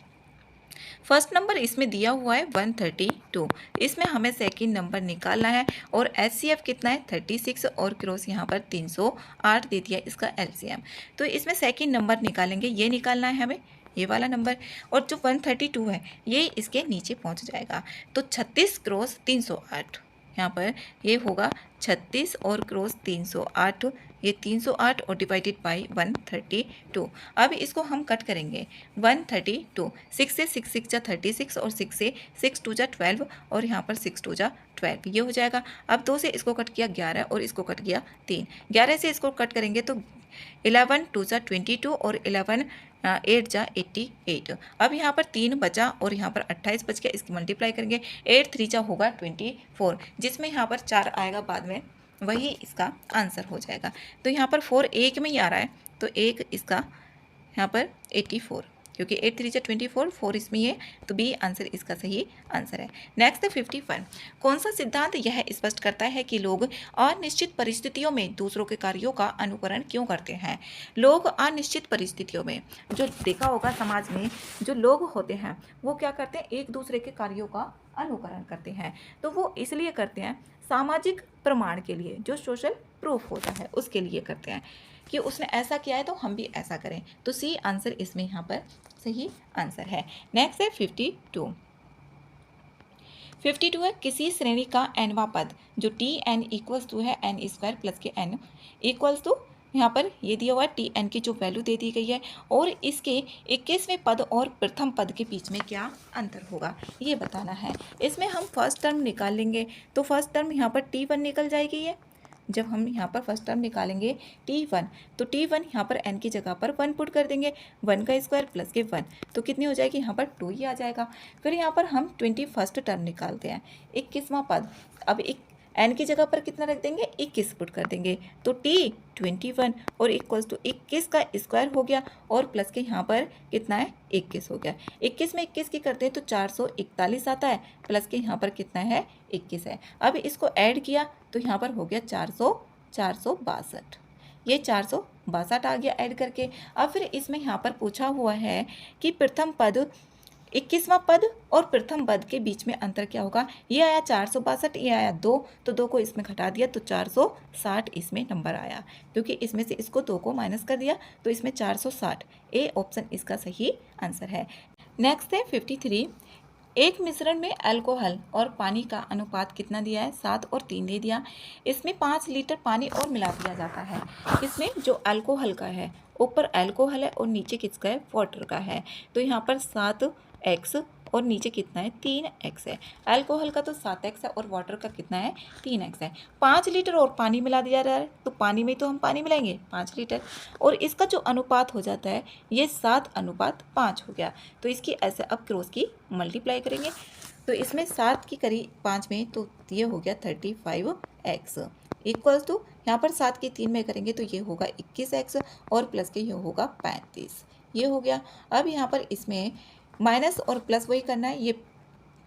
फर्स्ट नंबर इसमें दिया हुआ है 132, इसमें हमें सेकंड नंबर निकालना है और HCF कितना है 36 और क्रॉस यहाँ पर 308 दे दिया इसका LCM। तो इसमें सेकंड नंबर निकालेंगे, ये निकालना है हमें ये वाला नंबर, और जो 132 है ये इसके नीचे पहुंच जाएगा। तो 36 क्रॉस 308, यहाँ पर ये होगा 36 और क्रॉस 308, ये 308 और डिवाइडेड बाई 132। अब इसको हम कट करेंगे 132, 6 से 6 6 जा 36 और 6 से 6 2 जा 12 और यहाँ पर 6 2 जा 12, ये हो जाएगा। अब 2 से इसको कट किया 11 और इसको कट किया 3, 11 से इसको कट करेंगे तो 11 2 जा 22 और 11 8 जा 88। अब यहाँ पर 3 बचा और यहाँ पर 28 बच गया, इसकी मल्टीप्लाई करेंगे 8 3 जा होगा 24, जिसमें यहाँ पर 4 आएगा बाद में, वही इसका आंसर हो जाएगा। तो यहाँ पर 4 एक में ही आ रहा है, तो एक इसका यहाँ पर 84, क्योंकि 8 3 जा 24, 4 इसमें ही है, तो बी आंसर इसका सही आंसर है। नेक्स्ट 51, कौन सा सिद्धांत यह स्पष्ट करता है कि लोग अनिश्चित परिस्थितियों में दूसरों के कार्यों का अनुकरण क्यों करते हैं? लोग अनिश्चित परिस्थितियों में, जो देखा होगा समाज में जो लोग होते हैं वो क्या करते हैं, एक दूसरे के कार्यों का अनुकरण करते हैं। तो वो इसलिए करते हैं सामाजिक प्रमाण के लिए, जो सोशल प्रूफ होता है उसके लिए करते हैं कि उसने ऐसा किया है तो हम भी ऐसा करें। तो सी आंसर इसमें यहाँ पर सही आंसर है। नेक्स्ट है 52। 52 है किसी श्रेणी का nवां पद जो टी एन इक्वल्स टू है एन स्क्वायर प्लस के एन इक्वल्स टू, यहाँ पर ये दिया हुआ है टी एन की जो वैल्यू दे दी गई है, और इसके 21वें पद और प्रथम पद के बीच में क्या अंतर होगा ये बताना है। इसमें हम फर्स्ट टर्म निकाल लेंगे, तो फर्स्ट टर्म यहाँ पर T1 निकल जाएगी। ये जब हम यहाँ पर फर्स्ट टर्म निकालेंगे T1, तो T1 यहाँ पर n की जगह पर 1 पुट कर देंगे, 1 का स्क्वायर प्लस के 1, तो कितनी हो जाएगी, यहाँ पर 2 ही आ जाएगा। फिर यहाँ पर हम 21st टर्म निकालते हैं, 21वां पद। अब n की जगह पर कितना रख देंगे, 21 पुट कर देंगे, तो T 21 और इक्वल्स टू 21 का स्क्वायर हो गया और प्लस के यहाँ पर कितना है 21 हो गया। 21 में 21 की करते हैं तो 441 आता है, प्लस के यहाँ पर कितना है 21 है। अब इसको ऐड किया तो यहाँ पर हो गया 462, ये 462 आ गया ऐड करके। अब फिर इसमें यहाँ पर पूछा हुआ है कि प्रथम पद 21वां पद और प्रथम पद के बीच में अंतर क्या होगा। ये आया 462, ये आया 2, तो 2 को इसमें घटा दिया तो 460 इसमें नंबर आया, क्योंकि इसमें से इसको 2 को माइनस कर दिया तो इसमें 460, ए ऑप्शन इसका सही आंसर है। नेक्स्ट है 53। एक मिश्रण में अल्कोहल और पानी का अनुपात कितना दिया है, 7 और 3 दे दिया। इसमें 5 लीटर पानी और मिला दिया जाता है। इसमें जो अल्कोहल का है, ऊपर अल्कोहल है और नीचे किसका है, वाटर का है, तो यहाँ पर 7x और नीचे कितना है 3x है। अल्कोहल का तो 7x है और वाटर का कितना है 3x है। 5 लीटर और पानी मिला दिया जा रहा है, तो पानी में तो हम पानी मिलाएंगे 5 लीटर, और इसका जो अनुपात हो जाता है ये 7:5 हो गया। तो इसकी ऐसे अब क्रॉस की मल्टीप्लाई करेंगे, तो इसमें 7 की करी 5 में, तो ये हो गया 35x इक्वल्स टू, यहाँ पर 7 की 3 में करेंगे तो ये होगा 21x और प्लस के ये होगा 35, ये हो गया। अब यहाँ पर इसमें माइनस और प्लस वही करना है, ये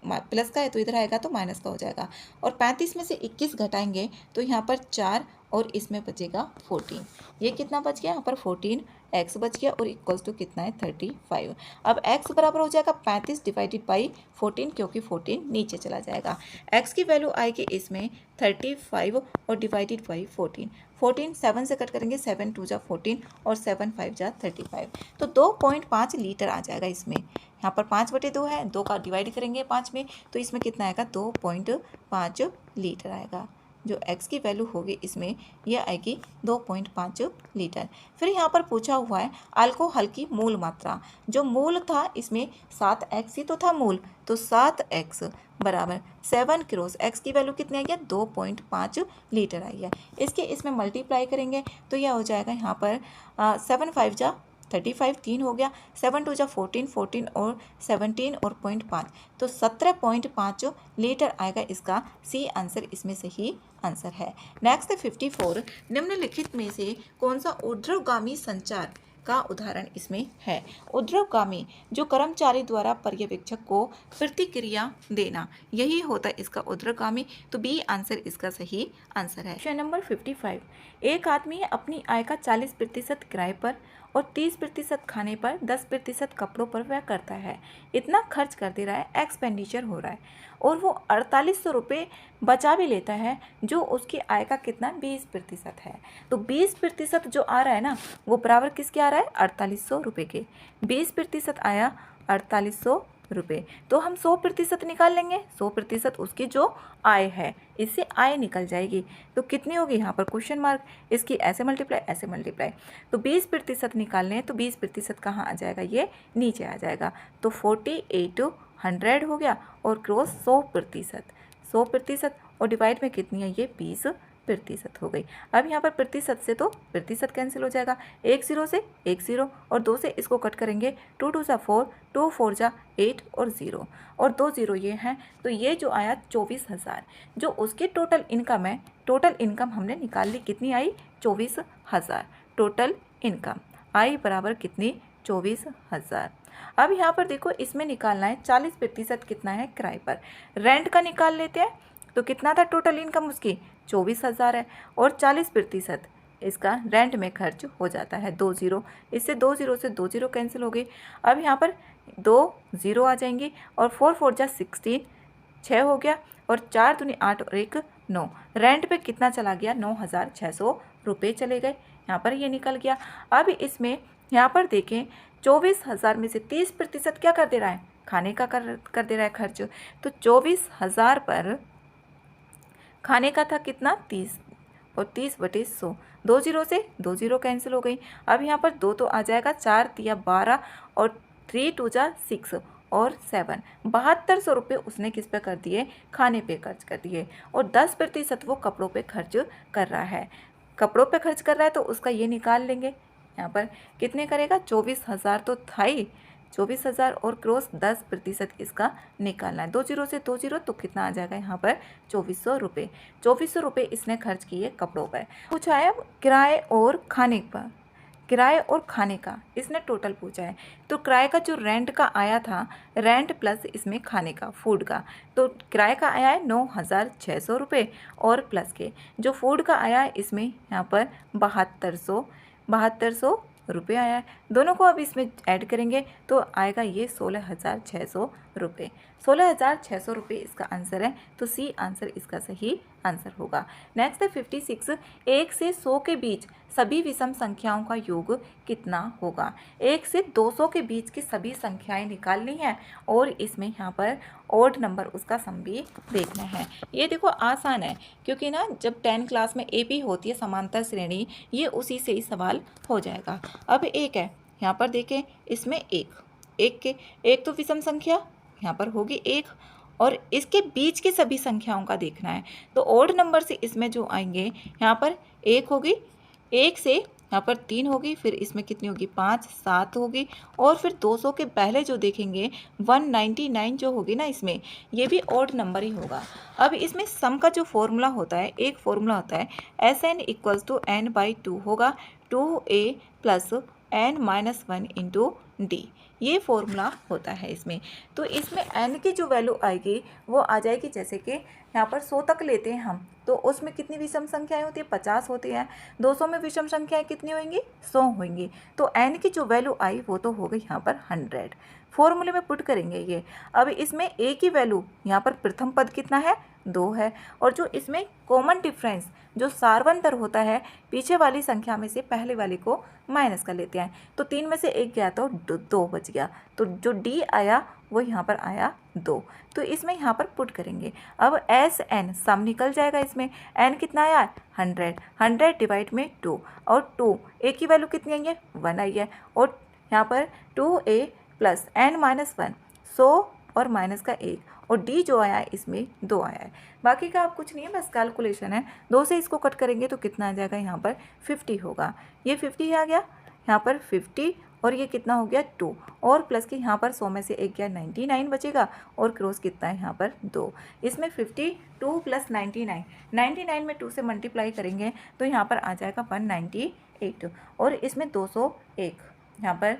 प्लस का है तो इधर आएगा तो माइनस का हो जाएगा, और 35 में से 21 घटाएंगे तो यहाँ पर 4 और इसमें बचेगा 14, ये कितना बच गया, यहाँ पर 14x बच गया और इक्वल्स टू कितना है 35। अब x बराबर हो जाएगा 35 डिवाइडेड बाई 14, क्योंकि 14 नीचे चला जाएगा। x की वैल्यू आएगी इसमें 35 और डिवाइडेड बाई 14, 7 से कट करेंगे, 7 2 जा 14 और 7 5 जा 35, तो 2.5 लीटर आ जाएगा इसमें। यहाँ पर 5/2 है, 2 का डिवाइड करेंगे 5 में, तो इसमें कितना आएगा 2.5 लीटर आएगा। जो x की वैल्यू होगी इसमें यह आएगी 2.5 लीटर। फिर यहाँ पर पूछा हुआ है अल्कोहल की मूल मात्रा, जो मूल था इसमें 7x ही तो था मूल, तो 7x बराबर 7 क्रॉस x की वैल्यू कितनी आई है 2.5 लीटर आई है। इसके इसमें मल्टीप्लाई करेंगे तो यह हो जाएगा यहाँ पर 7 5 जा 35, 3 हो गया, 7 2 जा 14, 14 और 17 और 0.5, तो 17.5 लीटर आएगा इसका सी आंसर इसमें सही आंसर है। नेक्स्ट 54। निम्नलिखित में से कौन सा ऊर्ध्वगामी संचार का उदाहरण इसमें है। ऊर्ध्वगामी जो कर्मचारी द्वारा पर्यवेक्षक को प्रतिक्रिया देना, यही होता है इसका ऊर्ध्वगामी, तो बी आंसर इसका सही आंसर है। Question number 55। एक आदमी अपनी आय का 40% किराए पर और 30% खाने पर, 10% कपड़ों पर व्यय करता है। इतना खर्च कर दे रहा है, एक्सपेंडिचर हो रहा है, और वो 4800 रुपये बचा भी लेता है, जो उसकी आय का कितना 20% है। तो 20% जो आ रहा है ना, वो बराबर किसके आ रहा है 4800 रुपये के। 20% आया 4800 रुपये। तो हम 100% निकाल लेंगे, 100% उसकी जो आय है, इससे आय निकल जाएगी। तो कितनी होगी यहाँ पर क्वेश्चन मार्क, इसकी ऐसे मल्टीप्लाई। तो 20% निकालने हैं, तो 20% कहाँ आ जाएगा, ये नीचे आ जाएगा। तो 4800 हो गया और क्रॉस 100% और डिवाइड में कितनी है, ये 20% हो गई। अब यहाँ पर प्रतिशत से तो प्रतिशत कैंसिल हो जाएगा, 1 0 से 1 0 और 2 से इसको कट करेंगे, 2 2 जा 4, 2 4 जा 8 और 0 और 2 0 ये हैं। तो ये जो आया 24,000, जो उसकी टोटल इनकम है, टोटल इनकम हमने निकाल ली, कितनी आई 24,000। टोटल इनकम आई बराबर कितनी 24,000। अब यहाँ पर देखो, इसमें निकालना है 40% कितना है किराए पर, रेंट का निकाल लेते हैं। तो कितना था टोटल इनकम उसकी 24,000 है और 40% इसका रेंट में खर्च हो जाता है 2 0, इससे 2 0 से 2 0 कैंसिल हो गई। अब यहाँ पर 2 0 आ जाएंगी और 4 4 जा 16, 6 हो गया और 4 दूनी 8 और 1 9। रेंट पे कितना चला गया 9,600 रुपये चले गए, यहाँ पर ये निकल गया। अब इसमें यहाँ पर देखें 24,000 में से 30% क्या कर दे रहा है, खाने का कर दे रहा है खर्च। तो 24,000 पर खाने का था कितना 30 और 30/100, 2 0 से 2 0 कैंसिल हो गई। अब यहाँ पर 2 तो आ जाएगा, 4 तिया 12 और 3 2 जा 6 और 7, 7200 रुपये उसने किस पे कर दिए, खाने पे खर्च कर दिए। और 10% वो कपड़ों पे खर्च कर रहा है, कपड़ों पे खर्च कर रहा है, तो उसका ये निकाल लेंगे। यहाँ पर कितने करेगा 24,000 तो था ही, 24,000 और क्रॉस 10% इसका निकालना है। 2 0 से 2 0 तो कितना आ जाएगा यहाँ पर 2400 रुपये। 2400 रुपये इसने खर्च किए कपड़ों पर। पूछा है अब किराए और खाने पर, किराए और खाने का इसने टोटल पूछा है। तो किराए का जो रेंट का आया था, रेंट प्लस इसमें खाने का फूड का, तो किराए का आया है 9,600 रुपये और प्लस के जो फूड का आया है इसमें यहाँ पर 7200 रुपये आया है। दोनों को अब इसमें ऐड करेंगे तो आएगा ये 16,600 रुपये। 16,600 रुपये इसका आंसर है, तो सी आंसर इसका सही आंसर होगा। नेक्स्ट है 56, 1 से 100 के बीच सभी विषम संख्याओं का योग कितना होगा। 1 से 200 के बीच की सभी संख्याएं निकालनी है और इसमें यहाँ पर ऑड नंबर उसका सम भी देखना है। ये देखो आसान है, क्योंकि ना जब 10 क्लास में एपी होती है समांतर श्रेणी, ये उसी से ही सवाल हो जाएगा। अब एक है यहाँ पर देखें, इसमें एक तो विषम संख्या यहाँ पर होगी 1 और इसके बीच की सभी संख्याओं का देखना है। तो ऑड नंबर से इसमें जो आएंगे यहाँ पर 1 होगी, 1 से यहाँ पर 3 होगी, फिर इसमें कितनी होगी 5 7 होगी और फिर 200 के पहले जो देखेंगे 199 जो होगी ना, इसमें ये भी ऑड नंबर ही होगा। अब इसमें सम का जो फॉर्मूला होता है, एक फॉर्मूला होता है SN = n/2 होगा, 2a + n-1 × d, ये फॉर्मूला होता है इसमें। तो इसमें n की जो वैल्यू आएगी वो आ जाएगी, जैसे कि यहाँ पर 100 तक लेते हैं हम, तो उसमें कितनी विषम संख्याएं होती है 50 होती हैं। 200 में विषम संख्याएं कितनी होंगी 100 होंगी। तो n की जो वैल्यू आई वो तो हो गई यहाँ पर 100, फॉर्मूले में पुट करेंगे ये। अब इसमें a की वैल्यू यहाँ पर प्रथम पद कितना है 2 है, और जो इसमें कॉमन डिफरेंस जो सार्वंतर होता है, पीछे वाली संख्या में से पहले वाली को माइनस कर लेते हैं, तो 3 में से 1 गया तो 2 बच गया, तो जो d आया वो यहाँ पर आया 2। तो इसमें यहाँ पर पुट करेंगे। अब SN सम निकल जाएगा, इसमें n कितना आया 100, 100 डिवाइड में 2 और 2 a की वैल्यू कितनी आई है 1 आई है, और यहाँ पर 2a + n-1 100 और माइनस का 1, और d जो आया है इसमें 2 आया है। बाकी का आप कुछ नहीं है, बस कैलकुलेशन है। 2 से इसको कट करेंगे तो कितना आ जाएगा यहाँ पर 50 होगा, ये 50 आ गया यहाँ पर 50, और ये कितना हो गया 2 और प्लस के यहाँ पर 100 में से 1 गया 99 बचेगा, और क्रॉस कितना है यहाँ पर 2। इसमें 52 + 99 में 2 से मल्टीप्लाई करेंगे तो यहाँ पर आ जाएगा 198, और इसमें 201 यहाँ पर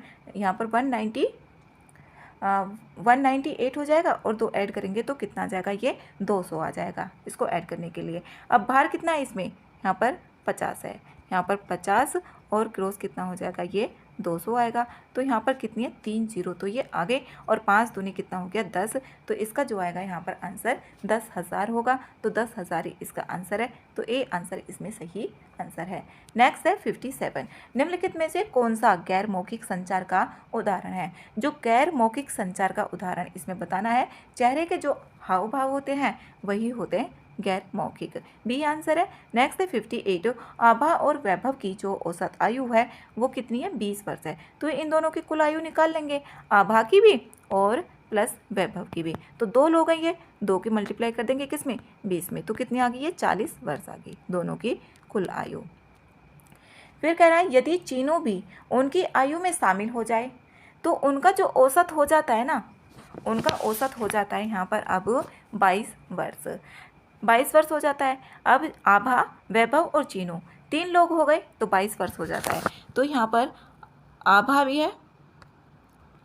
198 हो जाएगा, और 2 ऐड करेंगे तो कितना आ जाएगा ये 200 आ जाएगा इसको ऐड करने के लिए। अब भार कितना है इसमें यहाँ पर 50 है, यहाँ पर 50 और क्रॉस कितना हो जाएगा, ये 200 आएगा। तो यहाँ पर कितनी है, 3 जीरो, तो ये आगे, और 5 दूनी कितना हो गया, 10। तो इसका जो आएगा यहाँ पर आंसर 10,000 होगा। तो 10,000 ही इसका आंसर है। तो ए आंसर इसमें सही आंसर है। नेक्स्ट है 57। निम्नलिखित में से कौन सा गैर मौखिक संचार का उदाहरण है। जो गैर मौखिक संचार का उदाहरण इसमें बताना है, चेहरे के जो हाव भाव होते हैं वही होते हैं गैर मौखिक, बी आंसर है। नेक्स्ट है 58। आभा और वैभव की जो औसत आयु है वो कितनी है, 20 वर्ष है। तो इन दोनों की कुल आयु निकाल लेंगे, आभा की भी और प्लस वैभव की भी। तो 2 लोग हैं, ये 2 की मल्टीप्लाई कर देंगे किसमें, 20 में। तो कितनी आ गई, ये 40 वर्ष आ गई दोनों की कुल आयु। फिर कह रहा है यदि चीनू भी उनकी आयु में शामिल हो जाए तो उनका जो औसत हो जाता है ना, उनका औसत हो जाता है यहाँ पर अब 22 वर्ष, 22 वर्ष हो जाता है। अब आभा, वैभव और चीनू 3 लोग हो गए तो 22 वर्ष हो जाता है। तो यहाँ पर आभा भी है,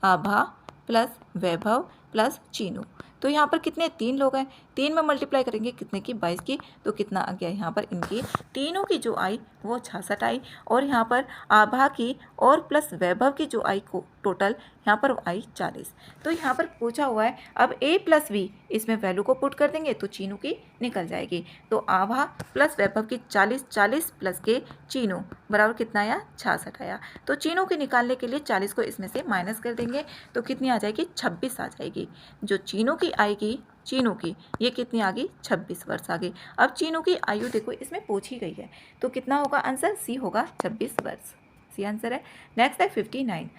आभा प्लस वैभव प्लस चीनू। तो यहाँ पर कितने, 3 लोग हैं, 3 में मल्टीप्लाई करेंगे कितने की, 22 की। तो कितना आ गया यहाँ पर, इनकी तीनों की जो आई वो 66 आई, और यहाँ पर आभा की और प्लस वैभव की जो आई को टोटल यहाँ पर आई 40। तो यहाँ पर पूछा हुआ है अब a प्लस v, इसमें वैल्यू को पुट कर देंगे तो चीनू की निकल जाएगी। तो आभा प्लस वैभव की 40, 40 प्लस के चीनू बराबर कितना आया, 66 आया। तो चीनू की निकालने के लिए 40 को इसमें से माइनस कर देंगे तो कितनी आ जाएगी, 26 आ जाएगी। जो चीनू की आएगी, चीनू की ये कितनी आ गई, 26 वर्ष आ गई। अब चीनू की आयु देखो इसमें पूछी गई है, तो कितना होगा आंसर, सी होगा 26 वर्ष, सी आंसर है। नेक्स्ट है 59।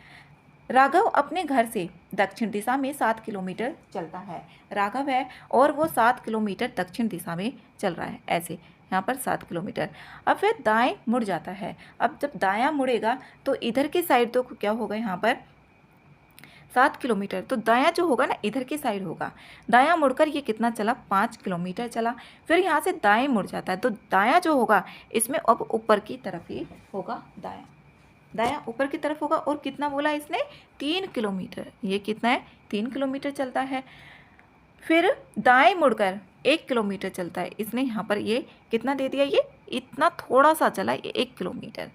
राघव अपने घर से दक्षिण दिशा में 7 किलोमीटर चलता है। राघव है और वो 7 किलोमीटर दक्षिण दिशा में चल रहा है, ऐसे यहाँ पर 7 किलोमीटर। अब फिर दाएं मुड़ जाता है। अब जब दायां मुड़ेगा तो इधर की साइड तो क्या होगा, यहाँ पर 7 किलोमीटर, तो दायां जो होगा ना इधर की साइड होगा। दायां मुड़कर ये कितना चला, 5 किलोमीटर चला। फिर यहाँ से दाएं मुड़ जाता है, तो दायां जो होगा इसमें अब ऊपर की तरफ ही होगा, दायां, दायां ऊपर की तरफ होगा। और कितना बोला इसने, 3 किलोमीटर, ये कितना है, 3 किलोमीटर चलता है। फिर दाएं मुड़कर 1 किलोमीटर चलता है, इसने यहाँ पर ये कितना दे दिया, ये इतना थोड़ा सा चला, ये 1 किलोमीटर।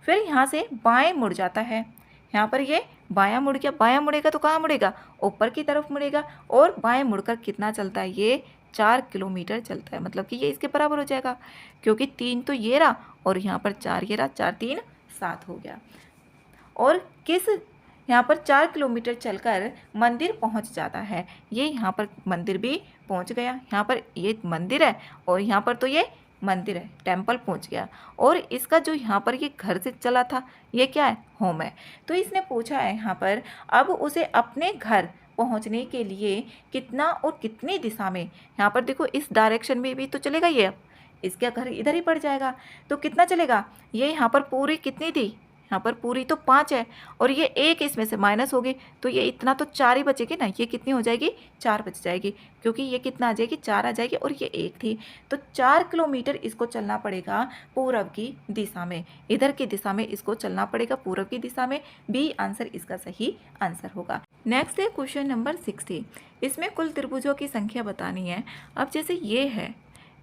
फिर यहाँ से बाएं मुड़ जाता है, यहाँ पर ये बायां मुड़ गया, बायां मुड़ेगा तो कहाँ मुड़ेगा, ऊपर की तरफ मुड़ेगा। और बाएं मुड़कर कितना चलता है, ये 4 किलोमीटर चलता है, मतलब कि ये इसके बराबर हो जाएगा, क्योंकि 3 तो ये रहा और यहाँ पर 4 ये रहा, 4 3 7 हो गया। और किस यहाँ पर 4 किलोमीटर चलकर मंदिर पहुँच जाता है। ये यहाँ पर मंदिर भी पहुँच गया, यहाँ पर ये मंदिर है और यहाँ पर तो ये मंदिर है, टेम्पल पहुँच गया। और इसका जो यहाँ पर ये घर से चला था, ये क्या है, होम है। तो इसने पूछा है यहाँ पर अब उसे अपने घर पहुँचने के लिए कितना और कितनी दिशा में, यहाँ पर देखो इस डायरेक्शन में भी तो चलेगा, ये अब इसका घर इधर ही पड़ जाएगा। तो कितना चलेगा, ये यहाँ पर पूरी कितनी थी, यहाँ पर पूरी तो 5 है और ये 1 इसमें से माइनस होगी, तो ये इतना तो 4 ही बचेगी ना, ये कितनी हो जाएगी, 4 बच जाएगी, क्योंकि ये कितना आ जाएगी, 4 आ जाएगी और ये 1 थी। तो 4 किलोमीटर इसको चलना पड़ेगा पूरब की दिशा में, इधर की दिशा में इसको चलना पड़ेगा, पूरब की दिशा में। बी आंसर इसका सही आंसर होगा। नेक्स्ट है क्वेश्चन नंबर 60। इसमें कुल त्रिभुजों की संख्या बतानी है। अब जैसे ये है,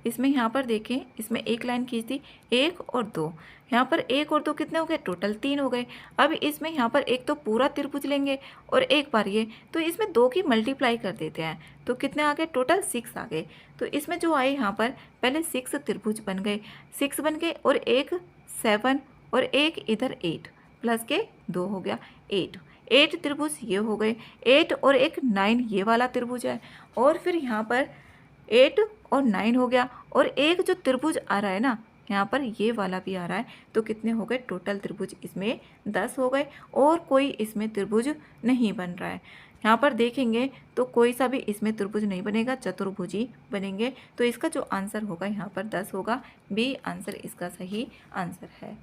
इसमें यहाँ पर देखें, इसमें एक लाइन खींच दी, 1 और 2, यहाँ पर 1 और 2 कितने हो गए, टोटल 3 हो गए। अब इसमें यहाँ पर एक तो पूरा त्रिभुज लेंगे और एक बार ये, तो इसमें 2 की मल्टीप्लाई कर देते हैं, तो कितने आ गए, टोटल 6 आ गए। तो इसमें जो आए यहाँ पर पहले 6 त्रिभुज बन गए, 6 बन गए और एक 7 और एक इधर 8 प्लस के 2 हो गया 8 त्रिभुज ये हो गए, 8 और एक 9 ये वाला त्रिभुज है। और फिर यहाँ पर 8 और 9 हो गया और एक जो त्रिभुज आ रहा है ना, यहाँ पर ये वाला भी आ रहा है, तो कितने हो गए, टोटल त्रिभुज इसमें 10 हो गए। और कोई इसमें त्रिभुज नहीं बन रहा है, यहाँ पर देखेंगे तो कोई सा भी इसमें त्रिभुज नहीं बनेगा, चतुर्भुजी बनेंगे। तो इसका जो आंसर होगा यहाँ पर 10 होगा। बी आंसर इसका सही आंसर है।